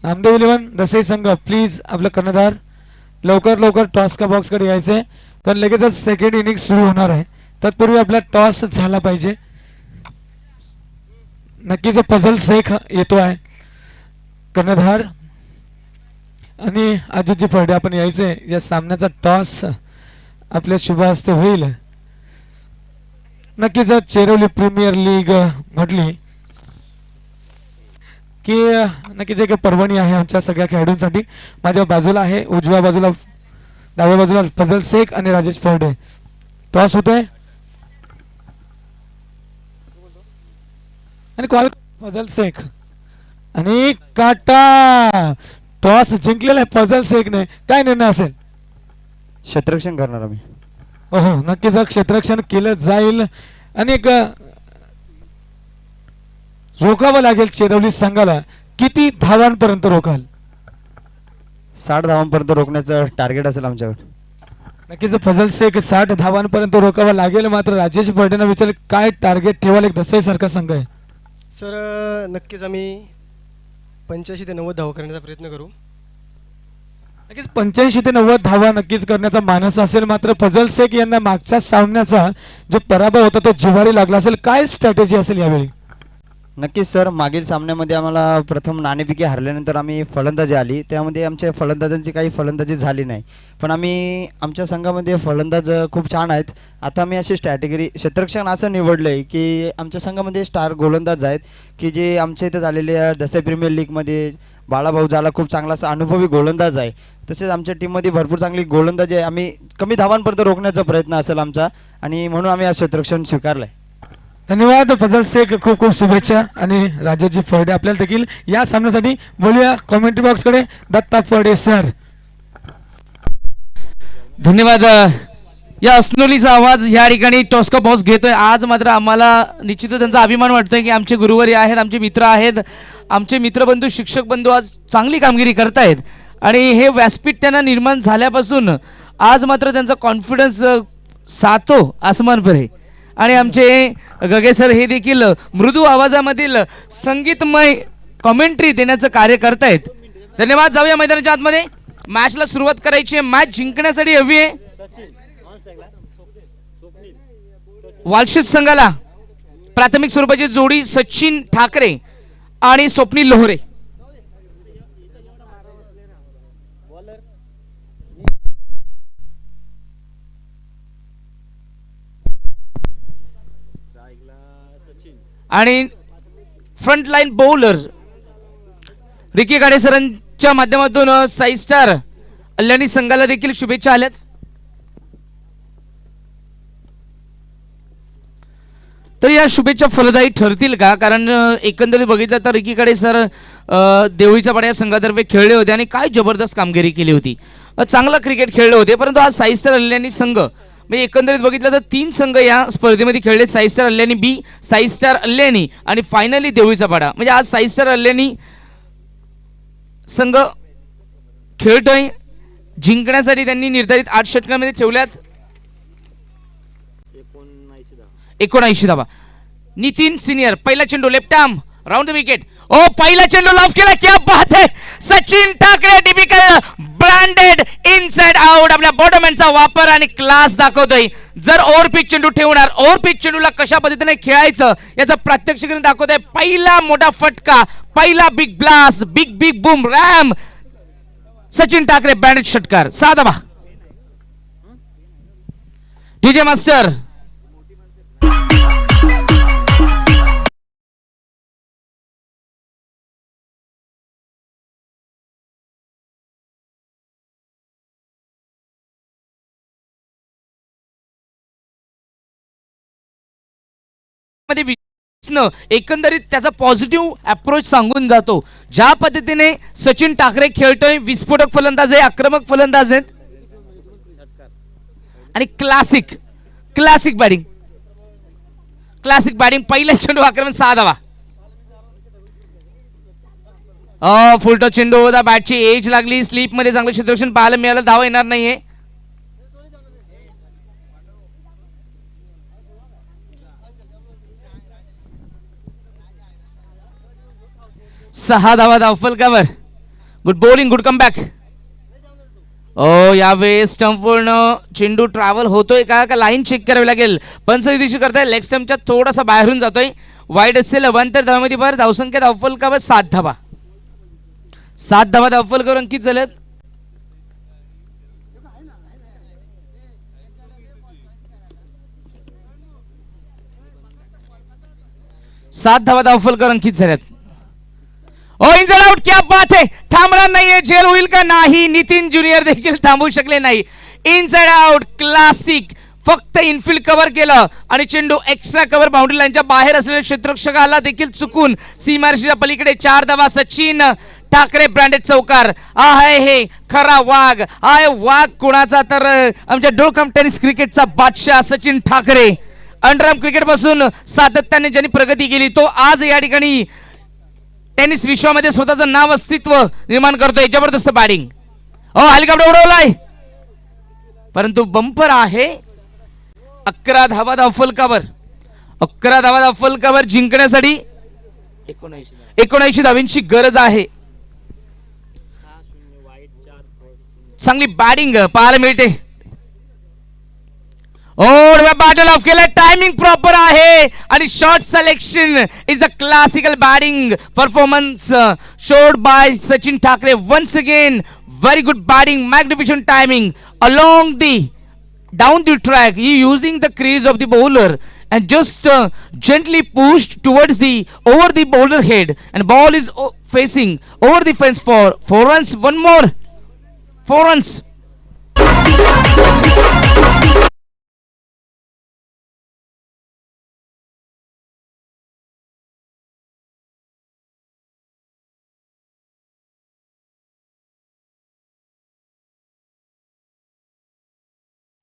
नामदेव 11 दसई संघ प्लीज आपलं कर्णधार लवकर टॉस बॉक्सकडे यायचे कारण लगेचच सेकंड इनिंग सुरू होणार आहे. तत्पूर्वी आपला टॉस झाला पाहिजे. नक्कीच फजल शेख येतो आहे कर्णधार आणि अजितजी फर्डे आपण यायचे. या सामन्याचा टॉस आपल्या शुभ हस्ते होईल. नक्कीच चेरवली प्रीमियर लीग म्हटली की नक्कीच एक पर्वणी आहे आमच्या सगळ्या खेळाडूंसाठी. माझ्या बाजूला आहे उजव्या बाजूला डाव्या बाजूला फजल शेख आणि राजेश फर्डे. टॉस होतोय आणि कॉल फजल शेख आणि काटा. टॉस जिंकलेला आहे फजल शेखने. काय निर्णय असेल? क्षेत्ररक्षण करणार आम्ही. हो नक्कीच क्षेत्ररक्षण केलं जाईल आणि एक रोखावं लागेल चेरवली संघाला. किती धावांपर्यंत रोखाल? 60 धावांपर्यंत रोखण्याचं टार्गेट असेल आमच्याकडे. नक्कीच फजल शेख 60 धावांपर्यंत रोखावं लागेल. मात्र राजेश फर्डेनं विचारलं काय टार्गेट ठेवाल? एक दसई सारखा संघ आहे. सर नक्कीच आम्ही 85 ते 90 धावा करण्याचा प्रयत्न करू. नक्कीच 85 ते 90 धावा नक्कीच करण्याचा मानस असेल. मात्र फजल शेख यांना मागच्या सामन्याचा जो पराभव होता तो जिव्हारी लागला असेल. काय स्ट्रॅटेजी असेल यावेळी? नक्कीच सर, मागील सामन्यामध्ये आम्हाला प्रथम नाणेफेकी हरल्यानंतर आम्ही फलंदाजी आली, त्यामध्ये आमच्या फलंदाजांची काही फलंदाजी झाली नाही. पण आम्ही आमच्या संघामध्ये फलंदाज खूप छान आहेत. आता आम्ही अशी स्ट्रॅटेजी क्षेत्ररक्षण असं निवडलं आहे की आमच्या संघामध्ये स्टार गोलंदाज आहेत की जे आमच्या इथं झालेल्या दसई प्रीमियर लीगमध्ये बाळाभाऊ झाला खूप चांगला असा अनुभवी गोलंदाज आहे. तसेच आमच्या टीममध्ये भरपूर चांगली गोलंदाजी आहे. आम्ही कमी धावांपर्यंत रोखण्याचा प्रयत्न असेल आमचा आणि म्हणून आम्ही आज क्षेत्ररक्षण स्वीकारलं आहे. धन्यवाद फजल शेख, खूप खूप शुभेच्छा. आणि राजाजी फर्डे आपल्याला देखील या सामन्यासाठी बोलूया कॉमेंट्री बॉक्सकडे. दत्ता फर्डे सर. धन्यवाद. या अस्नोलीचा आवाज या ठिकाणी टॉस्का बॉक्स घेतोय. आज मात्र आम्हाला निश्चितच त्यांचा अभिमान वाटतोय की आमचे गुरुवारी आहेत, आमचे मित्र आहेत, आमचे मित्रबंधू शिक्षक बंधू आज चांगली कामगिरी करतायत आणि हे व्यासपीठ त्यांना निर्माण झाल्यापासून आज मात्र त्यांचा कॉन्फिडन्स सातो आसमान पर आहे. आणि आमचे गगे सर हे देखील मृदू आवाजामधील संगीतमय कॉमेंट्री देण्याचं कार्य करतायत. धन्यवाद. जाऊया मैदानाच्या आतमध्ये. मॅचला सुरुवात करायची आहे. मॅच जिंकण्यासाठी हवी आहे वालशेत संघाला प्राथमिक स्वरूपाची जोडी सचिन ठाकरे आणि स्वप्नील लोहरे. आणि फ्रंट लाईन बॉलर रिकी गाडे सरांच्या माध्यमातून साई स्टार अल्यानी संघाला देखील शुभेच्छा आल्यात. तर या शुभेच्छा फलदायी ठरतील का? कारण एकंदरीत बघितलं तर रिकी गाडे सर देवळीचा पाडा या संघातर्फे खेळले होते आणि काय जबरदस्त कामगिरी केली होती. चांगला क्रिकेट खेळले होते. परंतु आज साई स्टार अल्यानी संघ म्हणजे एकंदरीत बघितलं तर 3 संघ या स्पर्धेमध्ये खेळले. साई स्टार अल्यानी बी, साई स्टार अल्यानी आणि फायनली देवळीचा पाडा. म्हणजे आज साई स्टार अल्यानी संघ खेळतोय. जिंकण्यासाठी त्यांनी निर्धारित 8 षटकांमध्ये ठेवल्यात 79 धावा. नितीन सिनियर पहिला चेंडू left arm round the wicket. ओ पहिला चेंडू लॉफ केला. क्या बात है. Sachin Thakare typical branded inside out आपल्या बॉटमहँडचा वापर आणि क्लास दाखवतोय. जर ओव्हरपिच चेंडू ठेवणार, ओव्हरपिच चेंडूला कशा पद्धतीने खेळायचं याचं प्रात्यक्षिक दाखवतोय. पहिला मोठा फटका, पहिला big blast, big big boom RAM. Sachin Thackeray banded षटकार. 6 धावा. डीजे मास्टर मध्ये एकंदरीत त्याचा पॉझिटिव्ह अप्रोच सांगून जातो. ज्या पद्धतीने सचिन ठाकरे खेळतोय, विस्फोटक फलंदाज आहे, आक्रमक फलंदाज आहेत आणि क्लासिक बॅटिंग. पहिला चेंडू आक्रमण. 6 धावा. फुलटो चेंडू होता, बॅटची एज लागली, स्लीप मध्ये चांगलं क्षेत्ररक्षण पाहायला मिळालं. धावा येणार नाहीये. सहा धावा धावफलकावर. Good bowling, good comeback. यावेळेस स्टंपवरून चेंडू ट्रॅव्हल होतोय का लाईन चेक करावी लागेल. पंचदिशी करताय, लेग स्टंपच्या थोडासा बाहेरून जातोय. वाईड असेल 72 धावांमध्ये भर. धावसंख्या धावफलकावर 7 धावा. 7 धावा धावफलकावर अंकित झाल्यात. सात धावा धावफलकावर अंकित झाल्यात. Inside out. क्या बात है. थांबणार नाहीये. जेल होईल का नाही. नितीन ज्युनियर देखील थांबू शकले नाही. Inside out classic. फक्त इनफिल्ड कव्हर केलं आणि चेंडू एक्स्ट्रा कव्हर बाउंड्री लाईनच्या बाहेर असलेल्या क्षेत्ररक्षकाला देखील चुकून सीमारेषेच्या पलीकडे. 4 धावा. सचिन ठाकरे ब्रँडेड चौकार. आहे हे खरा वाघ. आहे वाघ कोणाचा तर आमच्या डोळखाम टेनिस क्रिकेटचा बादशाह सचिन ठाकरे. अंडरआर्म क्रिकेट पासून सातत्याने ज्यांनी प्रगती केली तो आज या ठिकाणी टेनिस विश्वामध्ये स्वतःचं नाव अस्तित्व निर्माण करतोय. जबरदस्त बॅटिंग. हेलिकॉप्टर उडवलाय परंतु बंपर आहे. 11 धावा धावफलकावर. 11 धावा धावफलकावर जिंकण्यासाठी 79 धावांची गरज आहे. चांगली बॅटिंग पाहायला मिळते. बॅटल ऑफ केलं. टायमिंग प्रॉपर आहे आणि shot selection is the classical batting performance showed by Sachin Thakare. Once again very good batting, magnificent timing along the down the track. He using the crease of the bowler and just gently pushed towards the over the bowler head and ball is facing over the fence for 4 runs. One more 4 runs.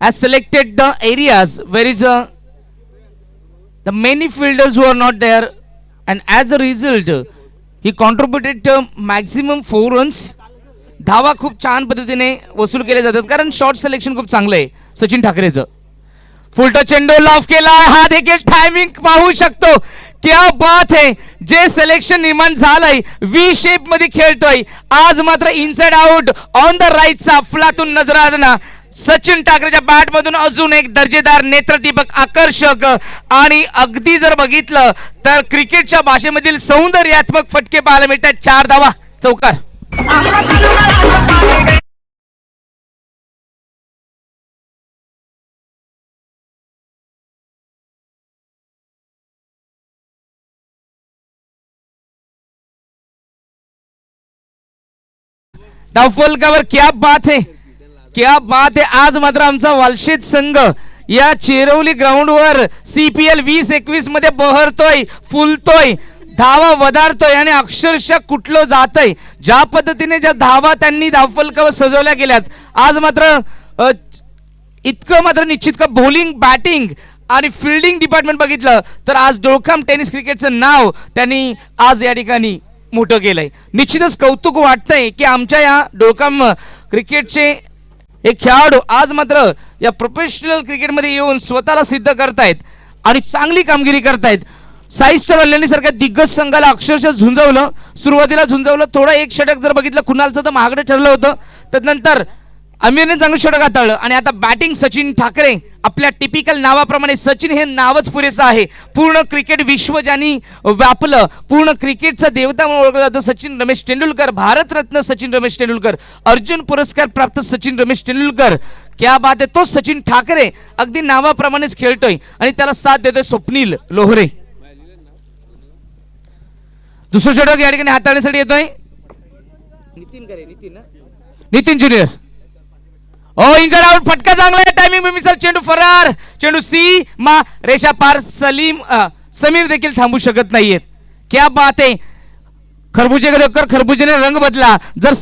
Has selected the areas where is the many fielders who are not there and as a result he contributed maximum 4 runs. धावा खूप छान पद्धतीने वसूल केले जातात कारण short selection खूप चांगलं आहे सचिन ठाकरेचं. फुलटो चेंडू लॉफ केला. हा देखील टायमिंग पाहू शकतो. क्या बात है. जे सिलेक्शन निर्माण झालंय व्ही शेप मध्ये खेळतोय. आज मात्र इनसाइड आउट ऑन द राईटचा अफलातून नजर आला. सचिन ठाकरेच्या बॅट मधून अजून एक दर्जेदार नेत्रदीपक आकर्षक आणि अगदी जर बघितलं तर क्रिकेटच्या भाषेमधील सौंदर्यात्मक फटके पाहायला मिळतात. 4 धावा चौकार. धावफलकावर क्या बात है. क्या बात है. आज मात्र आमचा वालशेत संघ या चेरवली ग्राउंडवर CPL 2021 मध्ये बहरतोय, फुलतोय, धावा वधारतोय आणि अक्षरशः कुठलं जातंय. ज्या पद्धतीने ज्या धावा त्यांनी धावफलकावर सजवल्या गेल्यात आज मात्र इतकं मात्र निश्चित का बॉलिंग, बॅटिंग आणि फिल्डिंग डिपार्टमेंट बघितलं तर आज डोळखाम टेनिस क्रिकेटचं नाव त्यांनी आज या ठिकाणी मोठं केलंय. निश्चितच कौतुक वाटतंय की आमच्या या डोळखाम क्रिकेटचे हे खेळाडू आज मात्र या प्रोफेशनल क्रिकेटमध्ये येऊन स्वतःला सिद्ध करतायत आणि चांगली कामगिरी करतायत. साई स्टार अल्यानी सारख्या दिग्गज संघाला अक्षरशः झुंजवलं. सुरुवातीला झुंजवलं. थोडं एक षटक जर बघितलं कुणालचं तर महागडं ठरलं होतं. त्यानंतर आमिरने चांगलं षटक हाताळलं आणि आता बॅटिंग सचिन ठाकरे. आपल्या टिपिकल नावाप्रमाणे सचिन हे नावच पुरेसं आहे. पूर्ण क्रिकेट विश्व ज्यांनी व्यापलं, पूर्ण क्रिकेटचा देवता म्हणून ओळखलं जातं सचिन रमेश तेंडुलकर. भारतरत्न सचिन रमेश तेंडुलकर, अर्जुन पुरस्कार प्राप्त सचिन रमेश तेंडुलकर. क्या बात आहे. तो सचिन ठाकरे अगदी नावाप्रमाणेच खेळतोय आणि त्याला साथ देतोय स्वप्नील लोहरे. दुसरं षटक या ठिकाणी हाताळण्यासाठी येतोय नितीन ज्युनियर. ओ इंजर आउट. फटका चांगला आहे. टायमिंग मिसल. चेंडू फरार. चेंडू सी मा रेषा पार. समीर देखील थांबू शकत नाहीयेत. क्या बात आहे. खरबुजेने रंग बदला. जर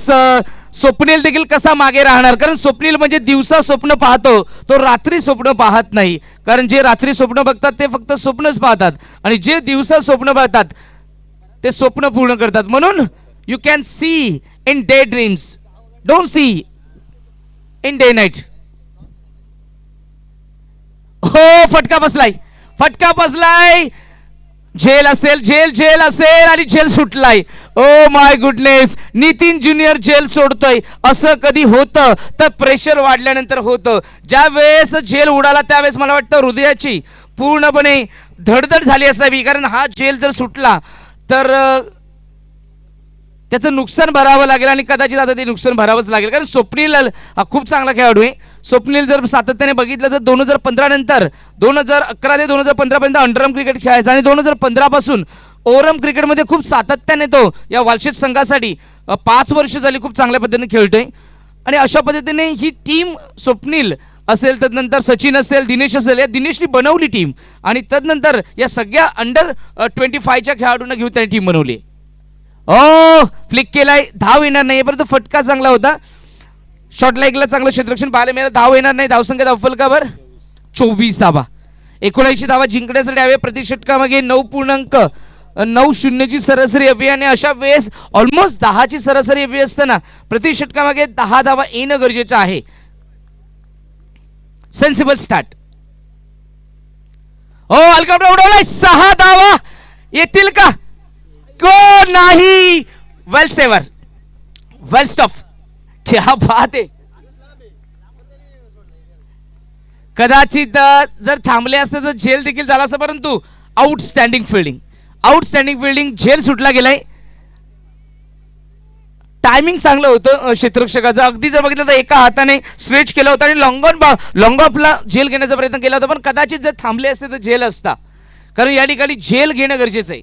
स्वप्नील देखील कसा मागे राहणार, कारण स्वप्नील म्हणजे दिवसा स्वप्न पाहतो, तो रात्री स्वप्न पाहत नाही. कारण जे रात्री स्वप्न बघतात ते फक्त स्वप्नच पाहतात आणि जे दिवसा स्वप्न पाहतात ते स्वप्न पूर्ण करतात. म्हणून you can see in day dreams, don't see in day night. हो फटका बसलाय. फटका बसलाय. झेल असेल, झेल असेल आणि झेल सुटलाय. Oh my goodness. Nitin junior झेल सोडतोय. असं कधी होतं तर प्रेशर वाढल्यानंतर होतं. ज्या वेळेस झेल उडाला त्यावेळेस मला वाटतं हृदयाची पूर्णपणे धडधड झाली असावी, कारण हा झेल जर सुटला तर त्याचं नुकसान भरावं लागेल आणि कदाचित आता ते नुकसान भरावंच लागेल. कारण स्वप्नील हा खूप चांगला खेळाडू आहे. स्वप्नील जर सातत्याने बघितलं तर 2015 नंतर 2011 ते 2015 पर्यंत अंडरआर्म क्रिकेट खेळायचा आणि 2015 पासून ओव्हरआर्म क्रिकेटमध्ये खूप सातत्याने तो या वालशेत संघासाठी 5 वर्ष झाली खूप चांगल्या पद्धतीने खेळतोय. आणि अशा पद्धतीने ही टीम स्वप्नील असेल, तदनंतर सचिन असेल, दिनेश असेल, या दिनेशनी बनवली टीम आणि तदनंतर या सगळ्या अंडर 25च्या खेळाडूंना घेऊन त्याने टीम बनवली. ओ फ्लिक केलाय. धाव येणार नाही परंतु फटका चांगला होता. शॉर्ट लाईकला चांगलं क्षेत्ररक्षण पाहायला मिळालं. धाव येणार नाही. धावसंख्या धावफलकावर 24 धावा. 79 धावा जिंकण्यासाठी हवे. प्रति षटकामागे 9.90ची सरासरी हवी आणि अशा वेळेस ऑलमोस्ट 10ची सरासरी हवी असताना प्रति षटकामागे 10 धावा येणं गरजेचं आहे. Sensible start. ओ अलकापडा उडवलाय. 6 धावा येतील का? को नाही. वेल सेवर, वेल स्टॉप. क्या बात आहे. कदाचित जर थांबले असते तर झेल देखील झाला असता, परंतु आउटस्टँडिंग फिल्डिंग झेल सुटला गेलाय. टायमिंग चांगलं होतं क्षेत्ररक्षकाचं. अगदी जर बघितलं तर एका हाताने स्ट्रेच केलं होतं आणि लॉंग ऑफला झेल घेण्याचा प्रयत्न केला होता, पण कदाचित जर थांबले असते तर झेल असता, कारण या ठिकाणी झेल घेणं गरजेचं आहे.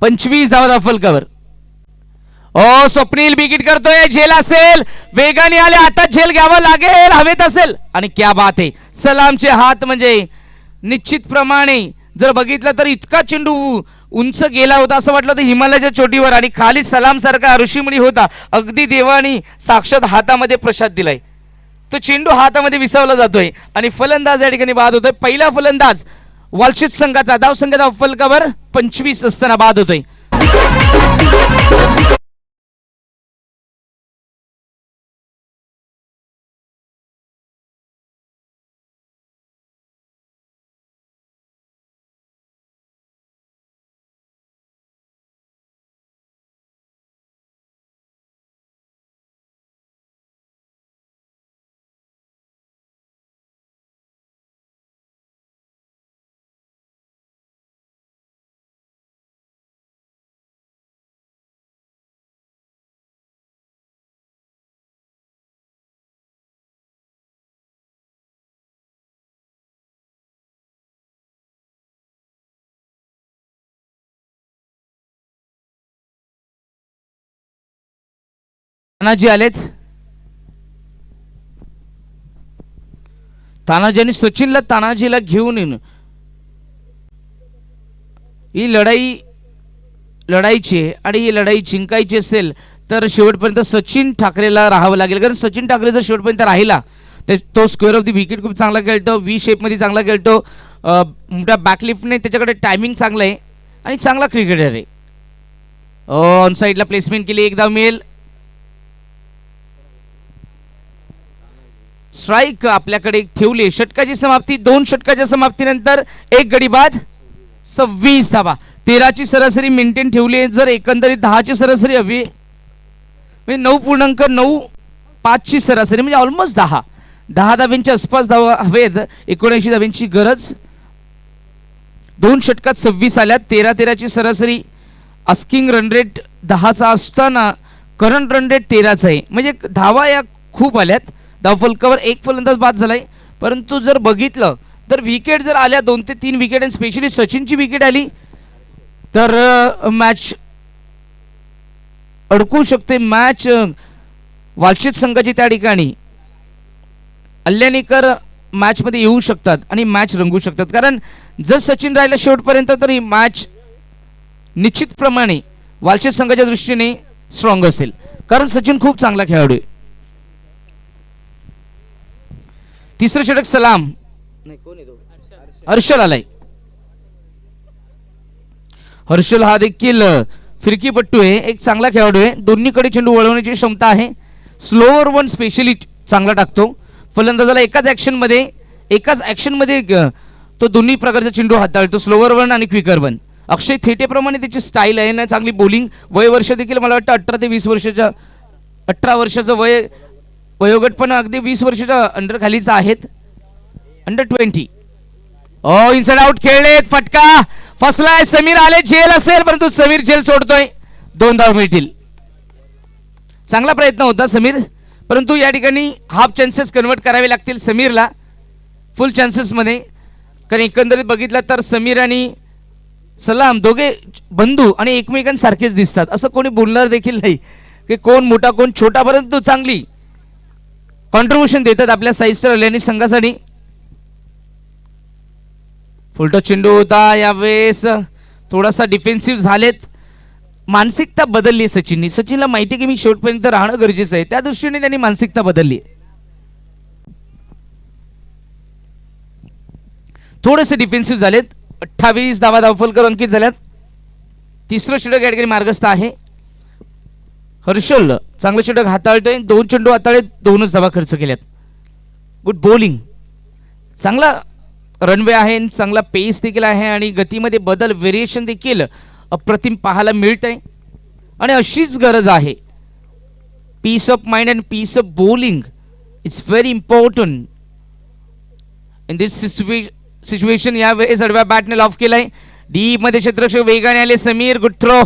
25 धावा फलकावर. ओ स्वप्नील बिगिट करतोय. झेल असेल. वेगाने आले. आता झेल घ्यावं लागेल. हवेत असेल आणि क्या बात आहे. सलामचे हात म्हणजे निश्चितप्रमाणे जर बघितलं तर इतका चेंडू उंच गेला होता असं वाटलं होतं हिमालयाच्या चोटीवर आणि खाली सलाम सारखा ऋषीमुनी होता. अगदी देवानी साक्षात हातामध्ये प्रसाद दिलाय. तो चेंडू हातामध्ये विसावला जातोय आणि फलंदाज या ठिकाणी बाद होतोय. पहिला फलंदाज वालशेत संघाचा. धावसंख्या धावफलकावर 25 असताना बाद होतोय. तानाजी आलेत. तानाजी आणि सचिनला तानाजीला घेऊन येऊन ही लढाईची आहे आणि ही लढाई जिंकायची असेल तर शेवटपर्यंत सचिन ठाकरेला राहावं लागेल. कारण सचिन ठाकरे जर शेवटपर्यंत राहिला तर तो स्क्वेअर ऑफ द विकेट खूप चांगला खेळतो. व्ही शेपमध्ये चांगला खेळतो. मोठ्या बॅकलिफ्टने त्याच्याकडे टायमिंग चांगलं आहे आणि चांगला क्रिकेटर आहे. ऑन साईडला प्लेसमेंट केली. एक धाव मिळेल. स्ट्राइक आपल्याकडे ठेवली. षटकाची समाप्ती. 2 षटकाच्या समाप्तीनंतर 1 गडी बाद. 26 धावा. 13ची सरासरी मेंटेन ठेवली आहे. जर एकंदरीत 10ची सरासरी हवी म्हणजे 9.95ची सरासरी, म्हणजे ऑलमोस्ट 10 धाब्यांच्या आसपास धावा हवेत. 79 धाब्यांची गरज. 2 षटकात 26 आल्यात. 13-13ची सरासरी. आस्किंग रन रेट 10चा असताना करंट रन रेट 13चा आहे. म्हणजे धावा या खूप आल्यात. धावफलकावर एक फलंदाज बाद झालाय. परंतु जर बघितलं तर विकेट जर आल्या 2 ते 3 विकेट, आणि स्पेशली सचिनची विकेट आली तर मॅच अडकू शकते. मॅच वालशेत संघाची त्या ठिकाणी अल्यानीकर मॅचमध्ये येऊ शकतात आणि मॅच रंगू शकतात. कारण जर सचिन राहिला शेवटपर्यंत तर ही मॅच निश्चितप्रमाणे वालशेत संघाच्या दृष्टीने स्ट्रॉंग असेल, कारण सचिन खूप चांगला खेळाडू आहे. तिसरं षटक सलाम. हर्षल आलाय. हर्षल हा देखील फिरकीपट्टू आहे, एक चांगला खेळाडू आहे. दोन्हीकडे चेंडू वळवण्याची क्षमता आहे. स्लोअर वन स्पेशली चांगला टाकतो. फलंदाजाला एकाच ॲक्शनमध्ये तो दोन्ही प्रकारचा चेंडू हाताळतो, स्लोअर वन आणि क्विकर वन. अक्षय थेटेप्रमाणे त्याची स्टाईल आहे ना, चांगली बॉलिंग. वयवर्ष देखील मला वाटतं 18 ते 20 वर्षाच्या, 18 वर्षाचं वयोगट, पण अगदी 20 वर्षाच्या अंडर खालीच आहेत, अंडर 20. Inside out खेळलेत. फटका फसलाय. समीर आले. झेल असेल, परंतु समीर झेल सोडतोय. 2 धाव मिळतील. चांगला प्रयत्न होता समीर, परंतु या ठिकाणी हाफ चान्सेस कन्वर्ट करावे लागतील समीरला फुल चान्सेसमध्ये. कारण एकंदरीत बघितलं तर समीर आणि सलाम दोघे बंधू आणि एकमेकांसारखेच दिसतात. असं कोणी बोलणार देखील नाही की कोण मोठा कोण छोटा, परंतु चांगली कॉन्ट्रीब्युशन देतात आपल्या साईस्टर अल्यानी संघासाठी. फुलटॉस चेंडू होता. यावेळेस थोडासा डिफेन्सिव्ह झालेत. मानसिकता बदलली सचिननी. सचिनला माहिती आहे की मी शेवटपर्यंत राहणं गरजेचं आहे, त्या दृष्टीने त्यांनी मानसिकता बदलली. थोडेसे डिफेन्सिव्ह झालेत. 28 धावा धावफलकर अंकित झाल्यात. तिसरं षटक या ठिकाणी मार्गस्थ आहे. हर्षल चांगलं षटक हाताळतोय. 2 चेंडू हाताळले, 2च धावा खर्च केल्यात. Good bowling. चांगला रनवे आहे, चांगला पेस देखील आहे आणि गतीमध्ये बदल, व्हेरिएशन देखील अप्रतिम पाहायला मिळत आहे आणि अशीच गरज आहे. Peace of mind and peace of bowling it's very important in this situation. यावेळेस आडव्या बॅटने ऑफ केलाय. डीप मध्ये क्षेत्ररक्षक वेगाने आले. समीर गुड थ्रो,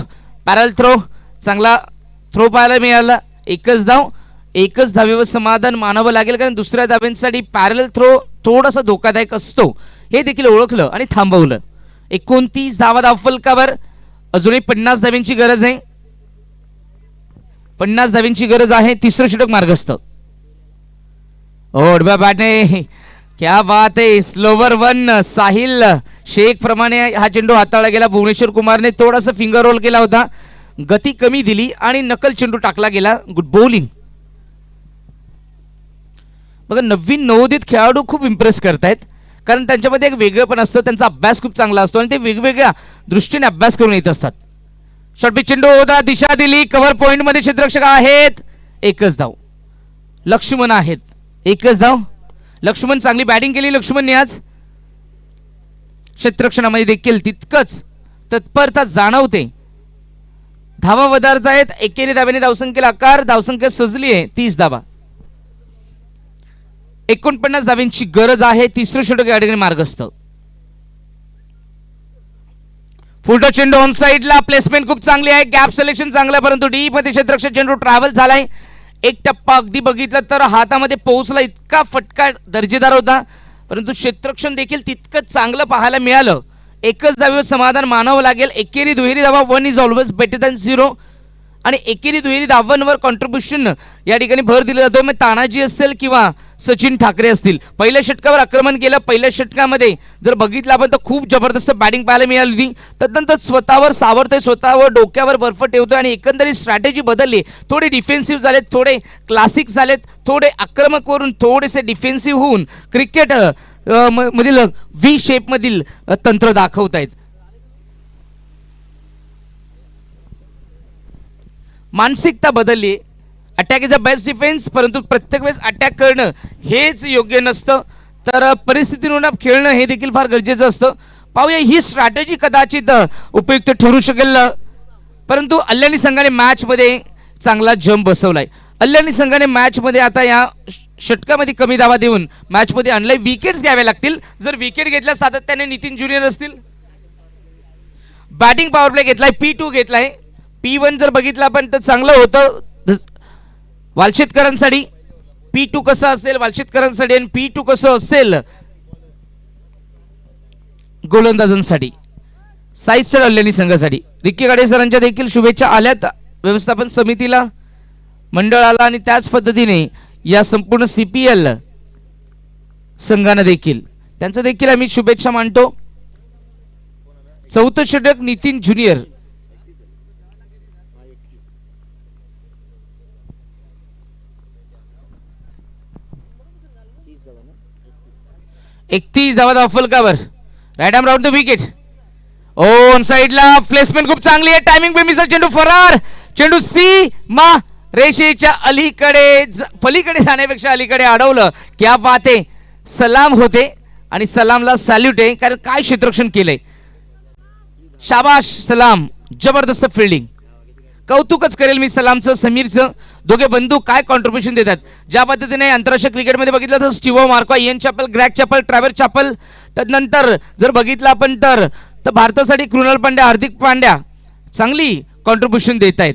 पॅरल थ्रो, चांगला थ्रो पाहायला मिळाला. एकच धावेवर समाधान मानावं लागेल, कारण दुसऱ्या धाब्यांसाठी पॅरल थ्रो थोडासा धोकादायक असतो हे देखील ओळखलं आणि थांबवलं. 29 धावा धावफलकावर. अजूनही 50 धाव्यांची गरज आहे. 50 धाव्यांची गरज आहे. तिसरं षटक मार्गस्थ. आडव्या बॅटने, क्या बात आहे. Slower one. साहिल शेख प्रमाणे हा चेंडू हाताळला गेला. भुवनेश्वर कुमारने थोडासा फिंगर रोल केला होता, गती कमी दिली आणि नकल चेंडू टाकला गेला. Good bowling. बघा, नवीन नवोदित खेळाडू खूप इम्प्रेस करतायत, कारण त्यांच्यामध्ये एक वेगळं पण असतं. त्यांचा अभ्यास खूप चांगला असतो आणि ते वेगवेगळ्या दृष्टीने अभ्यास करून येत असतात. शॉर्टपिच चेंडू होता. दिशा दिली. कव्हर पॉइंट मध्ये क्षेत्ररक्षक आहेत. एकच धाव. लक्ष्मण आहेत. एकच धाव. लक्ष्मण चांगली बॅटिंग केली. लक्ष्मणने आज क्षेत्ररक्षणामध्ये देखील तितकंच तत्परता जाणवते. धावा वधारत आहेत. 91 धाव्याने धावसंख्येला आकार. धावसंख्या सजली आहे 30 धावा. 49 धाव्यांची गरज आहे. तिसरं षटक या ठिकाणी मार्गस्थ. फुलटॉस चेंडू ऑन साइडला. प्लेसमेंट खूप चांगली आहे. गॅप सिलेक्शन चांगलं आहे, परंतु डीप मध्ये क्षेत्ररक्षक चेंडू ट्रॅव्हल झालाय. एक टप्पा अगदी बघितलं तर हातामध्ये पोहोचला. इतका फटका दर्जेदार होता, परंतु क्षेत्ररक्षण देखील तितकंच चांगलं पाहायला मिळालं. एकच धावेवर समाधान मानावं लागेल. एकेरी दुहेरी धावा 1 इज ऑलवेज बेटर दॅन 0 आणि एकेरी दुहेरी धावांवर कॉन्ट्रीब्युशन या ठिकाणी भर दिला जातोय. मग तानाजी असेल किंवा सचिन ठाकरे असतील. पहिल्या षटकावर आक्रमण केलं. पहिल्या षटकामध्ये जर बघितलं आपण तर खूप जबरदस्त बॅटिंग पाहायला मिळाली होती. तदनंतर स्वतःवर सावरतोय, स्वतःवर डोक्यावर बर्फ ठेवतोय आणि एकंदरीत स्ट्रॅटेजी बदलली. थोडे डिफेन्सिव्ह झालेत, थोडे क्लासिक झालेत, थोडे आक्रमक वरून थोडेसे डिफेन्सिव्ह होऊन क्रिकेट मधील व्ही शेप मधील तंत्र दाखवत आहेत. मानसिकता बदलली. Attack is a best defence, परंतु प्रत्येक वेळेस अटॅक करणं हेच योग्य नसतं, तर परिस्थितीनुसार खेळणं हे देखील फार गरजेचं असतं. पाहूया ही स्ट्रॅटेजी कदाचित उपयुक्त ठरू शकेल, परंतु अल्यानी संघाने मॅचमध्ये चांगला जंप बसवलाय. अल्यानी संघाने मॅचमध्ये आता या षटकामध्ये कमी धावा देऊन मॅचमध्ये आणलाय. विकेट्स घ्यावे लागतील. जर विकेट घेतल्या सातत्याने नितीन ज्युनियर असतील. बॅटिंग पॉवर प्ले घेतलाय, P2 घेतलाय. P1 जर बघितलं आपण तर चांगलं होतं वालशेतकरांसाठी. P2 कसं असेल वालशेतकरांसाठी आणि P2 कसं असेल गोलंदाजांसाठी. साईजच्या अल्यानी संघासाठी रिक्की गाडे सरांच्या देखील शुभेच्छा आल्यात व्यवस्थापन समितीला, मंडळाला आणि त्याच पद्धतीने या संपूर्ण CPL संघांना देखील त्यांचं देखील आम्ही शुभेच्छा मानतो. चौथं षटक नितीन ज्युनियर. एकतीस धावा फलकावर. Right arm round the wicket. On साइडला प्लेसमेंट खूप चांगली आहे. टायमिंग पे मिसल चेंडू फरार. चेंडू सीमा रेषेच्या अलीकडे पलीकडे जाण्यापेक्षा अलीकडे अडवलं. क्या बात आहे. सलाम होते आणि सलामला सॅल्यूट आहे कारण काय क्षेत्ररक्षण केलंय. शाबाश सलाम. जबरदस्त फिल्डिंग. कौतुकच करेल मी सलामचं समीरचं. दोघे बंधू काय कॉन्ट्रीब्युशन देतात. ज्या पद्धतीने आंतरराष्ट्रीय क्रिकेटमध्ये बघितलं तर Steve Waugh Mark Waugh, Ian Chappell, Greg Chappell, Trevor Chappell, त्यानंतर जर बघितलं आपण तर भारतासाठी कृणाल पांड्या, हार्दिक पांड्या चांगली कॉन्ट्रीब्युशन देत आहेत.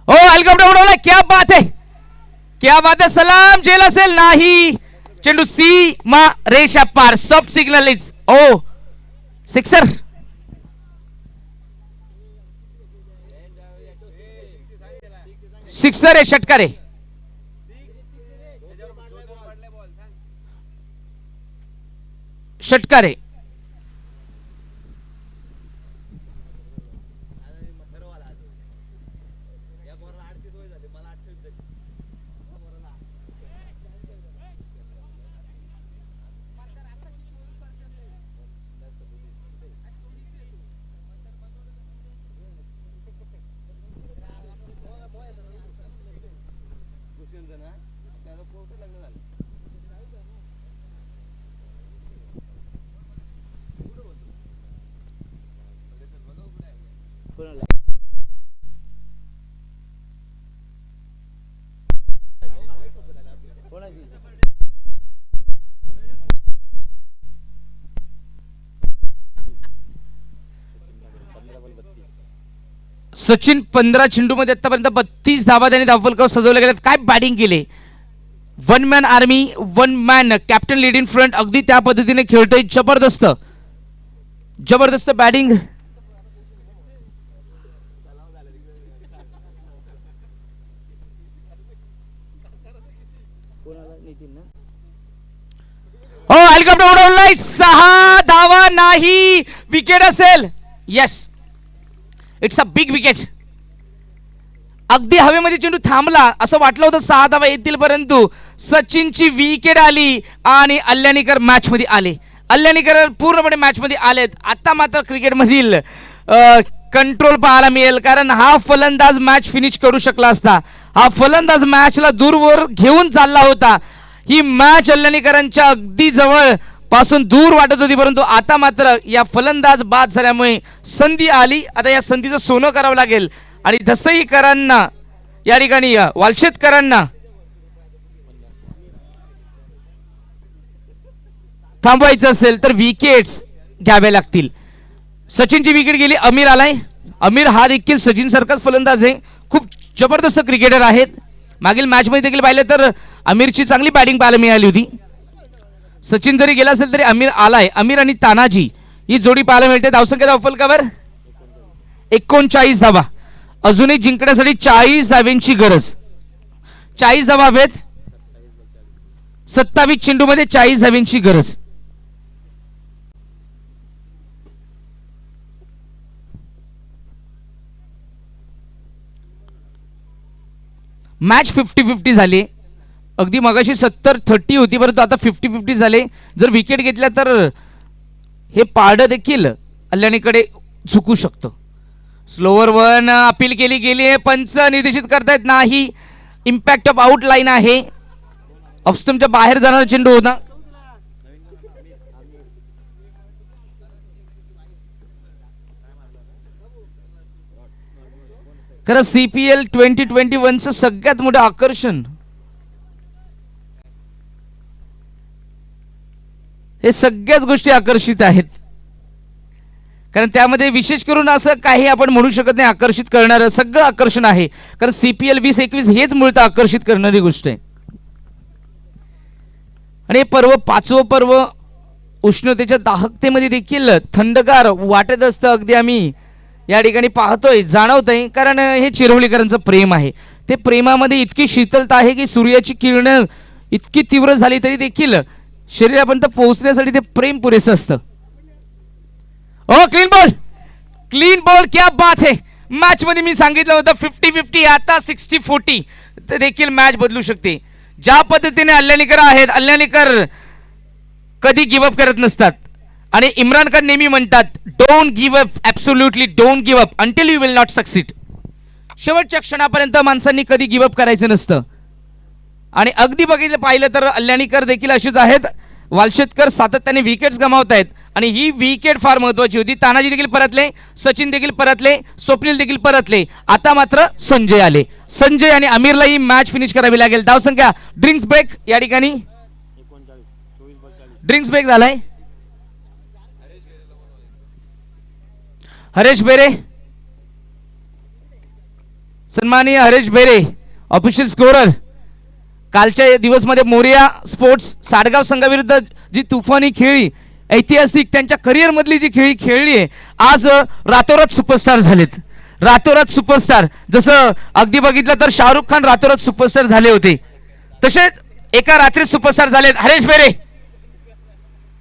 ओ हेलिकॉप्टर उडवला. क्या बात आहे, क्या बात आहे. सलाम जेल असेल नाही. चेंडू सीमा रेषा पार. Soft signal it's O sixer. Sixer आहे. षटकार आहे. षटकार आहे. सचिन 15 चेंडूमध्ये आतापर्यंत 32 धावा त्यांनी धावफलकावर सजवले गेलेत. काय बॅटिंग केले. One man army, one man captain lead in front. अगदी त्या पद्धतीने खेळतोय. जबरदस्त जबरदस्त बॅटिंग. हो हेलिकॉप्टर उडवलाय. 6 धावा नाही. विकेट असेल. Yes it's a big wicket. अगदी हवेमध्ये चेंडू थांबला असं वाटलं होतं 6 धावा येतील परंतु सचिनची विकेट आली आणि अल्यानीकर मॅच मध्ये आले. अल्यानीकर पूर्णपणे मॅच मध्ये आलेत. आता मात्र क्रिकेट मधील कंट्रोल पाहायला मिळेल कारण हा फलंदाज मॅच फिनिश करू शकला असता. हा फलंदाज मॅचला दूरवर घेऊन चालला होता. ही मॅच अल्यानीकरांच्या अगदी जवळ पासून दूर वाटत होती परंतु आता मात्र या फलंदाज बाद झाल्यामुळे संधी आली. आता या संधीचं सोनं करावं लागेल आणि दसईकरांना या ठिकाणी वालशेतकरांना थांबवायचं असेल तर विकेट्स घ्यावे लागतील. सचिनची विकेट गेली. अमीर आलाय. अमीर हा देखील सचिन सारखाच फलंदाज आहे. खूप जबरदस्त क्रिकेटर आहेत. मागील मॅच मध्ये देखील पाहिलं तर अमीरची चांगली बॅटिंग पाहायला मिळाली होती. सचिन जरी गेला असेल तरी अमीर आलाय. अमीर आणि तानाजी ही जोडी पाहायला मिळते. धावसंख्या धावफलकावर 39 धावा. अजूनही जिंकण्यासाठी 40 धाव्यांची गरज. 40 धावा हवेत. 27 चेंडूमध्ये 40 धाव्यांची गरज. मॅच 50-50 झाली. अगदी मगाशी 70-30 होती परंतु आता 50-50 झाले. जर विकेट घेतल्या तर हे पारडं देखील अल्यानीकडे झुकू शकतं. स्लोवर वन अपील केली गेली आहे. पंच निर्देशित करतायत नाही. इम्पॅक्ट ऑफ आउट लाईन आहे. ऑफस्टमच्या बाहेर जाणारा चेंडू होता. खरं CPL 2021चं सगळ्यात मोठं आकर्षण हे सगळ्याच गोष्टी आकर्षित आहेत, कारण त्यामध्ये विशेष करून असं काही आपण म्हणू शकत नाही आकर्षित करणारं सगळं आकर्षण आहे, कारण CPL 2021 हेच मूळतः आकर्षित करणारी गोष्ट आहे. आणि हे पर्व 5वं पर्व उष्णतेच्या दाहकतेमध्ये देखील थंडगार वाटत असतं. अगदी आम्ही या ठिकाणी पाहतोय, जाणवतंय, कारण हे चिरवलीकरांचं प्रेम आहे. ते प्रेमामध्ये इतकी शीतलता आहे की सूर्याची किरणं इतकी तीव्र झाली तरी देखील शरीरापर्यंत पोहोचण्यासाठी ते प्रेम पुरेसं असतं. ओ क्लीन बॉल क्या बात है. मॅच मध्ये मी सांगितलं होतं 50-50, आता 60-40 ते देखील मॅच बदलू शकते. ज्या पद्धतीने अल्यानीकर आहेत, अल्यानीकर कधी गिव्ह अप करत नसतात आणि इम्रान खान नेहमी म्हणतात don't give up, absolutely don't give up until you will not succeed. शेवटच्या क्षणापर्यंत माणसांनी कधी गिव्ह अप करायचं नसतं. आणि अगदी पाहिलं तर अल्यानीकर देखील असेच आहेत. वालशेतकर सातत्याने विकेट्स गमावत आहेत आणि ही विकेट फार महत्वाची होती. तानाजी देखील परतले, सचिन देखील परतले, स्वप्नील देखील परतले. आता मात्र संजय आले. संजय आणि आमिरला ही मॅच फिनिश करावी लागेल. धावसंख्या ड्रिंक्स ब्रेक या ठिकाणी ड्रिंक्स ब्रेक झालाय. हरेश बेरे, सन्माननीय हरेश बेरे ऑफिशियल स्कोरर. कालच्या दिवसमध्ये मोरिया स्पोर्ट्स साडगाव संघाविरुद्ध जी तुफानी खेळी, ऐतिहासिक त्यांच्या करिअर मधली जी खेळी खेळली आहे, आज रातोरात सुपरस्टार झालेत. रातोरात सुपरस्टार, जसं अगदी बघितलं तर शाहरुख खान रातोरात सुपरस्टार झाले होते, तसेच एका रात्रीत सुपरस्टार झालेत.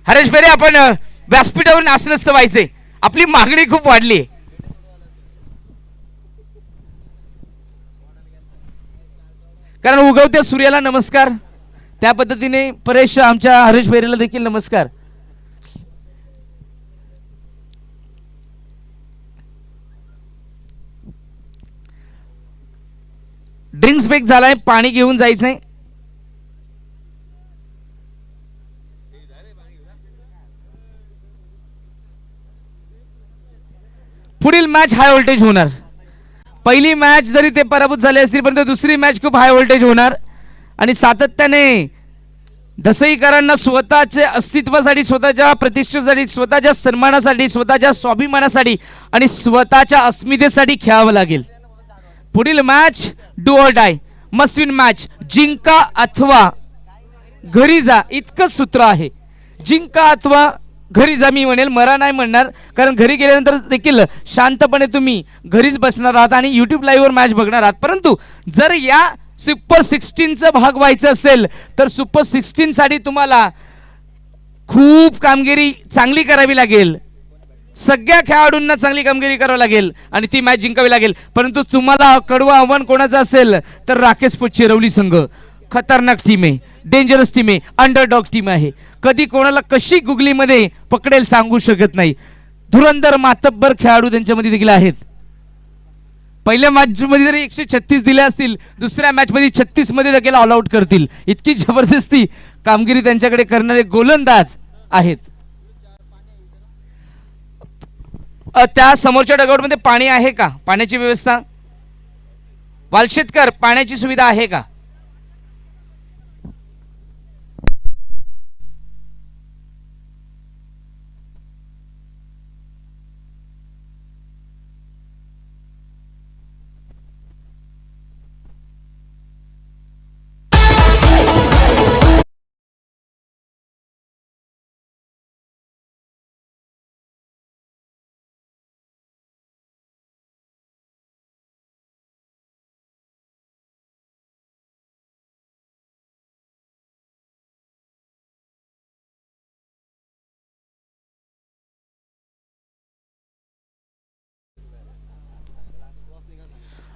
हरेश बेरे आपण व्यासपीठावरून आसनस्थ व्हायचे, आपली मागणी खूप वाढली आहे. कारण उगवत्या सूर्याला नमस्कार, त्या पद्धतीने परेश आमच्या हरेश बेरेला देखील नमस्कार. ड्रिंक्स ब्रेक झालाय, पाणी घेऊन जायचंय. पुढील मॅच हाय व्होल्टेज होणार. पहिली मॅच जरी ते पराभूत झाले असतील, परंतु दुसरी मॅच खूप हाय व्होल्टेज होणार. आणि सातत्याने दसईकरांना स्वतःच्या अस्तित्वासाठी, स्वतःच्या प्रतिष्ठेसाठी, स्वतःच्या सन्मानासाठी, स्वतःच्या स्वाभिमानासाठी आणि स्वतःच्या अस्मितेसाठी खेळावं लागेल. पुढील match do or die, must win match. जिंका अथवा घरी जा, इतकंच सूत्र आहे. जिंका अथवा घरी जा, मी म्हणेल मरा नाही म्हणणार, कारण घरी गेल्यानंतर देखील शांतपणे तुम्ही घरीच बसणार आहात आणि यूट्यूब लाईव्हवर मॅच बघणार आहात. परंतु जर या सुपर 16चा भाग व्हायचं असेल तर सुपर 16 साठी तुम्हाला खूप कामगिरी चांगली करावी लागेल. सगळ्या खेळाडूंना चांगली कामगिरी करावी लागेल आणि ती मॅच जिंकावी लागेल. परंतु तुम्हाला कडवं आव्हान कोणाचं असेल तर राकेश पोट चिरवली संघ खतरनाक टीम आहे, डेंजरस टीम आहे, अंडरडॉग टीम आहे. कधी कोणाला कशी गुगलीमध्ये पकडेल सांगू शकत नाही. धुरंधर मातब्बर खेळाडू त्यांच्यामध्ये देखील आहेत. पहिल्या मॅच मध्ये जरी 136 दिले असतील, दुसऱ्या मॅच मध्ये 36 मध्ये देखील ऑल आउट करतील. इतकी जबरदस्ती कामगिरी त्यांच्याकडे करणारे गोलंदाज आहेत. त्या समोरच्या डगआउट मध्ये पाणी आहे का? पाण्याची व्यवस्था वालशेतकर, पाण्याची सुविधा आहे का?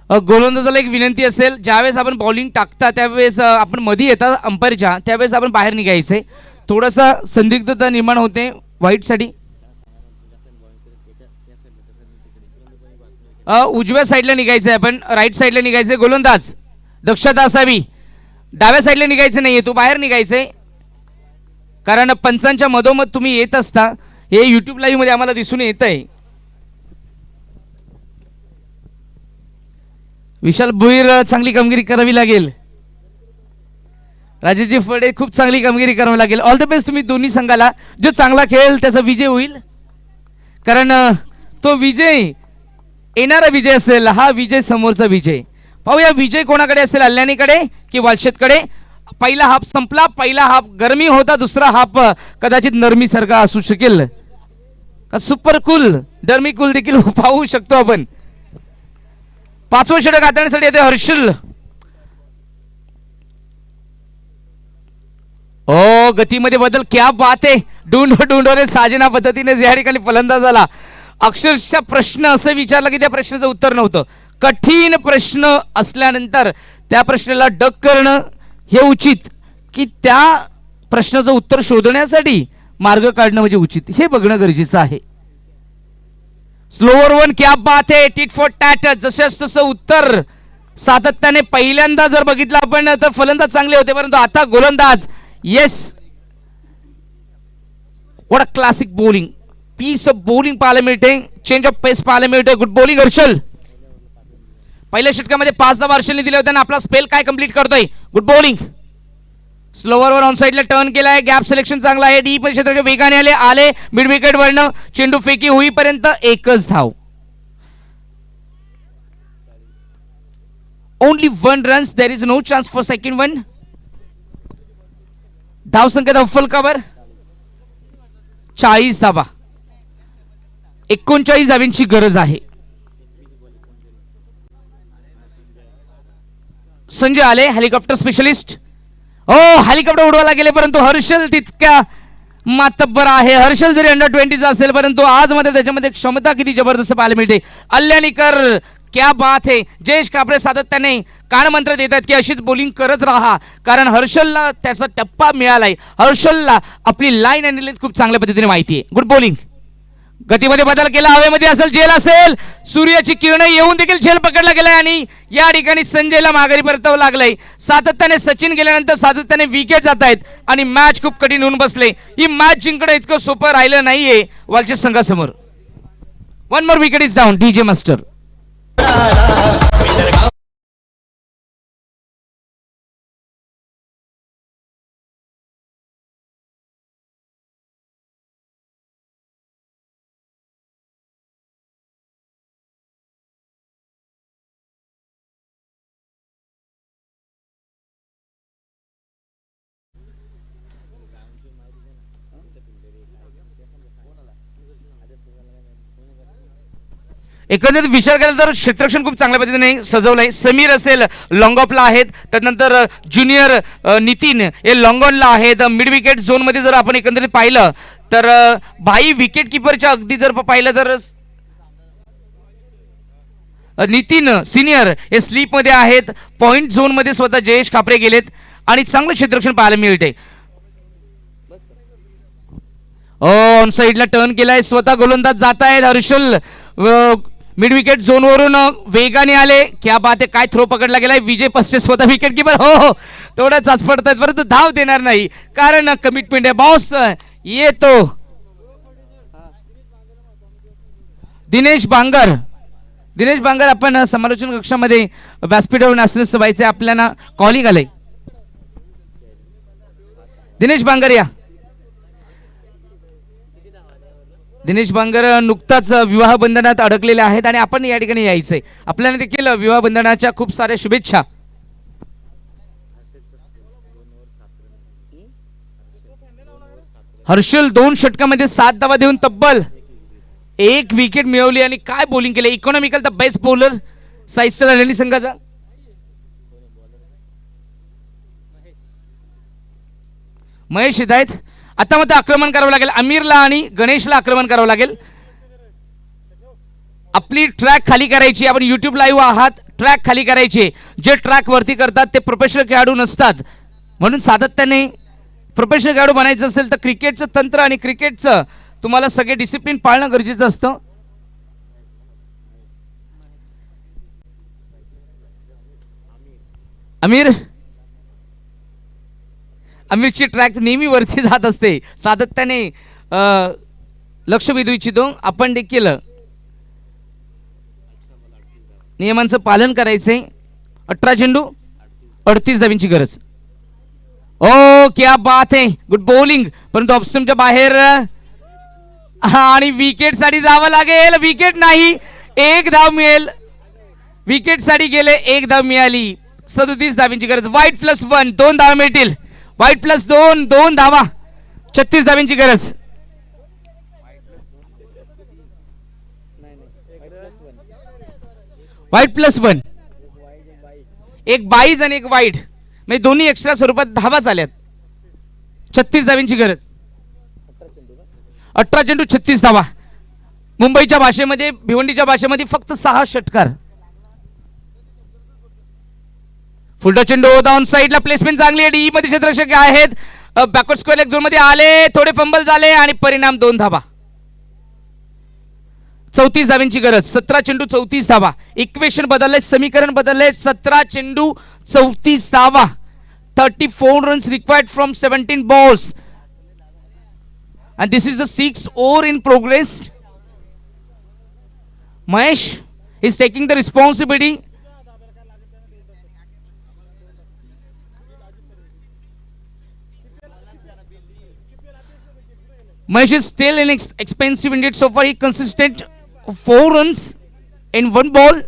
गोलंदाजाला एक विनंती असेल, ज्यावेळेस आपण बॉलिंग टाकता त्यावेळेस आपण मध्ये येता अंपायरच्या, त्यावेळेस आपण बाहेर निघायचंय. थोडासा संदिग्धता निर्माण होते व्हाईटसाठी. उजव्या साईडला निघायचंय, आपण राईट साईडला निघायचंय. गोलंदाज दक्षता असावी, डाव्या साईडला निघायचं नाहीये, तू बाहेर निघायचंय. कारण पंचांच्या मधोमध तुम्ही येत असता, हे यूट्यूब लाईव्ह मध्ये आम्हाला दिसून येत आहे. विशाल भोईर चांगली कामगिरी करावी लागेल. राजेशजी फडे खूप चांगली कामगिरी करावी लागेल. ऑल द बेस्ट तुम्ही दोन्ही संघाला. जो चांगला खेळेल त्याचा विजय होईल, कारण तो विजय येणारा विजय असेल. हा विजय समोरचा विजय. पाहूया विजय कोणाकडे असेल, अल्यानीकडे की वालशेतकडे. पहिला हाफ संपला. पहिला हाफ गरमी होता, दुसरा हाफ कदाचित नरमीसारखा असू शकेल का सुपर कूल डर्मी कूल देखील पाहू शकतो आपण. पाचवं षटक हाताळण्यासाठी येतोय हर्षल. ओ गतीमध्ये बदल, क्या बात आहे. डुंडो रे साजेना पद्धतीने या ठिकाणी फलंदाज झाला. अक्षरशः प्रश्न असं विचारला की त्या प्रश्नाचं उत्तर नव्हतं. कठीण प्रश्न असल्यानंतर त्या प्रश्नाला डक करणं हे उचित की त्या प्रश्नाचं उत्तर शोधण्यासाठी मार्ग काढणं म्हणजे उचित, हे बघणं गरजेचं आहे. स्लोअर वन, क्या बात आहे. Tit for tat. जसं तसं उत्तर सातत्याने. पहिल्यांदा जर बघितलं आपण तर फलंदाज चांगले होते, परंतु आता गोलंदाज. Yes, what a classic bowling. Peace of bowling पाहायला मिळते. चेंज ऑफ पेस पाहायला मिळते. Good bowling Harshal. पहिल्या षटकामध्ये 5 धावा हर्षलने दिले होते आणि आपला स्पेल काय कंप्लीट करतोय. Good bowling. स्लोवर ऑन साइडला टर्न केलाय. गॅप सिलेक्शन चांगला आहे. डीप क्षेत्राच्या वेगाने आले मिड विकेट वरनं. चेंडू फेकी होईपर्यंत एकच धाव. Only 1 runs. There is no chance for second one. धाव संख्या फुल कव्हर 40 धावा. 39 धाव्यांची गरज आहे. संजय आले, हेलिकॉप्टर स्पेशलिस्ट. हो, हेलिकॉप्टर उडवायला गेले, परंतु हर्षल तितका मातब्बर आहे. हर्षल जरी अंडर 20चा असेल, परंतु आज मध्ये त्याच्यामध्ये क्षमता किती जबरदस्त पाहायला मिळते. अल्यानीकर, क्या बात है. जयेश कापरे सातत्याने कानमंत्र देतात की अशीच बॉलिंग करत राहा, कारण हर्षलला त्याचा टप्पा मिळालाय. हर्षलला आपली लाईन आणि लेंथ खूप चांगल्या पद्धतीने माहिती आहे. Good bowling. गतीमध्ये बदल केला. हवेमध्ये असेल, झेल असेल. सूर्याची किरण येऊन देखील झेल पकडला गेलाय आणि या ठिकाणी संजयला माघारी परतावं लागलंय. सातत्याने सचिन गेल्यानंतर सातत्याने विकेट जात आहेत आणि मॅच खूप कठीण होऊन बसले. ही मॅच जिंकणं इतकं सोपं राहिलं नाहीये वालचेत संघासमोर. 1 मोर wicket is down. DJ master. एकंदरीत विचार केला तर क्षेत्ररक्षण खूप चांगल्या पद्धतीने सजवलंय. समीर असेल लॉंग ऑफला आहेत, त्यानंतर ज्युनियर नितीन हे लॉंग ऑनला आहेत. मिड विकेट झोनमध्ये जर आपण एकंदरीत पाहिलं तर भाई विकेट किपरच्या अगदी जर पाहिलं तर नितीन सिनियर हे स्लीपमध्ये आहेत. पॉइंट झोनमध्ये स्वतः जयेश कापरे गेलेत आणि चांगलं क्षेत्ररक्षण पाहायला मिळते. ऑन साइडला टर्न केलाय. स्वतः गोलंदाज जात आहेत. हर्षल मिड विकेट झोन वरून वेगाने आले. क्या बात आहे. काय थ्रो पकडला गेलाय. विजय पस्ते स्वतः विकेट किपर. हो, थोडं चाचपडतायत, परंतु धाव देणार नाही कारण कमिटमेंट आहे. बॉस येतो. दिनेश बांगर आपण समालोचन कक्षामध्ये व्यासपीठावर असण्यास व्हायचे. आपल्याला कॉलिंग आलंय. दिनेश बांगर या. दिनेश बांगर नुकताच विवाह बंधनात अडकलेले आहेत आणि आपण या ठिकाणी यायचंय. आपल्याला देखील विवाह बंधनाच्या खूप साऱ्या शुभेच्छा. हर्षल 2 षटकामध्ये 7 धावा देऊन तब्बल 1 विकेट मिळवली आणि काय बॉलिंग केली. इकॉनॉमिकल द बेस्ट बॉलर साईजचा झालेली संघाचा. महेश येत आहेत. आता मग आक्रमण करावं लागेल. अमीरला आणि गणेशला आक्रमण करावं लागेल. आपली ट्रॅक खाली करायची. आपण युट्यूब लाईव्ह आहात. ट्रॅक खाली करायची. जे ट्रॅक वरती करतात ते प्रोफेशनल खेळाडू नसतात, म्हणून सातत्याने प्रोफेशनल खेळाडू बनायचं असेल तर क्रिकेटचं तंत्र आणि क्रिकेटचं तुम्हाला सगळे डिसिप्लिन पाळणं गरजेचं असतं. अमीरची ट्रॅक नेहमी वरती जात असते. सातत्याने लक्ष वेधू इच्छितो आपण देखील नियमांचं पालन करायचंय. 18 चेंडू 38 धावींची गरज. ओ क्या बात है, गुड बॉलिंग, परंतु ऑप्शनच्या बाहेर आणि विकेट साठी जावं लागेल. विकेट नाही, एक धाव मिळेल. विकेट साठी गेले, एक धाव मिळाली. 37 धावींची गरज. वाईट +1 2 धावा मिळतील. वाईट +2 2 धावा. 36 धावींची गरज. वाईट +1 एक बाईज आणि एक वाईट म्हणजे दोन्ही एक्स्ट्रा स्वरूपात धावा झाल्यात. 36 धावींची गरज. 18 चेंडू 36 धावा. मुंबईच्या भाषेमध्ये, भिवंडीच्या भाषेमध्ये फक्त 6 षटकार. फुलटो चेंडू डाऊन साईडला, प्लेसमेंट चांगली आहे. डी मध्ये क्षेत्ररक्षक आहेत. बॅकवर्ड स्क्वेअर लेग झोन मध्ये आले, थोडे फंबल झाले आणि परिणाम 2 धावा. 34 धावींची गरज. 17 चेंडू 34 धावा. इक्वेशन बदलले, समीकरण बदलले. 17 चेंडू 34 धावा. 34 runs required from 17 balls. And this is the 6th over in progress. Mahesh is taking the responsibility. Mahesh is still expensive indeed. So far, he consistent 4 runs in 1 ball.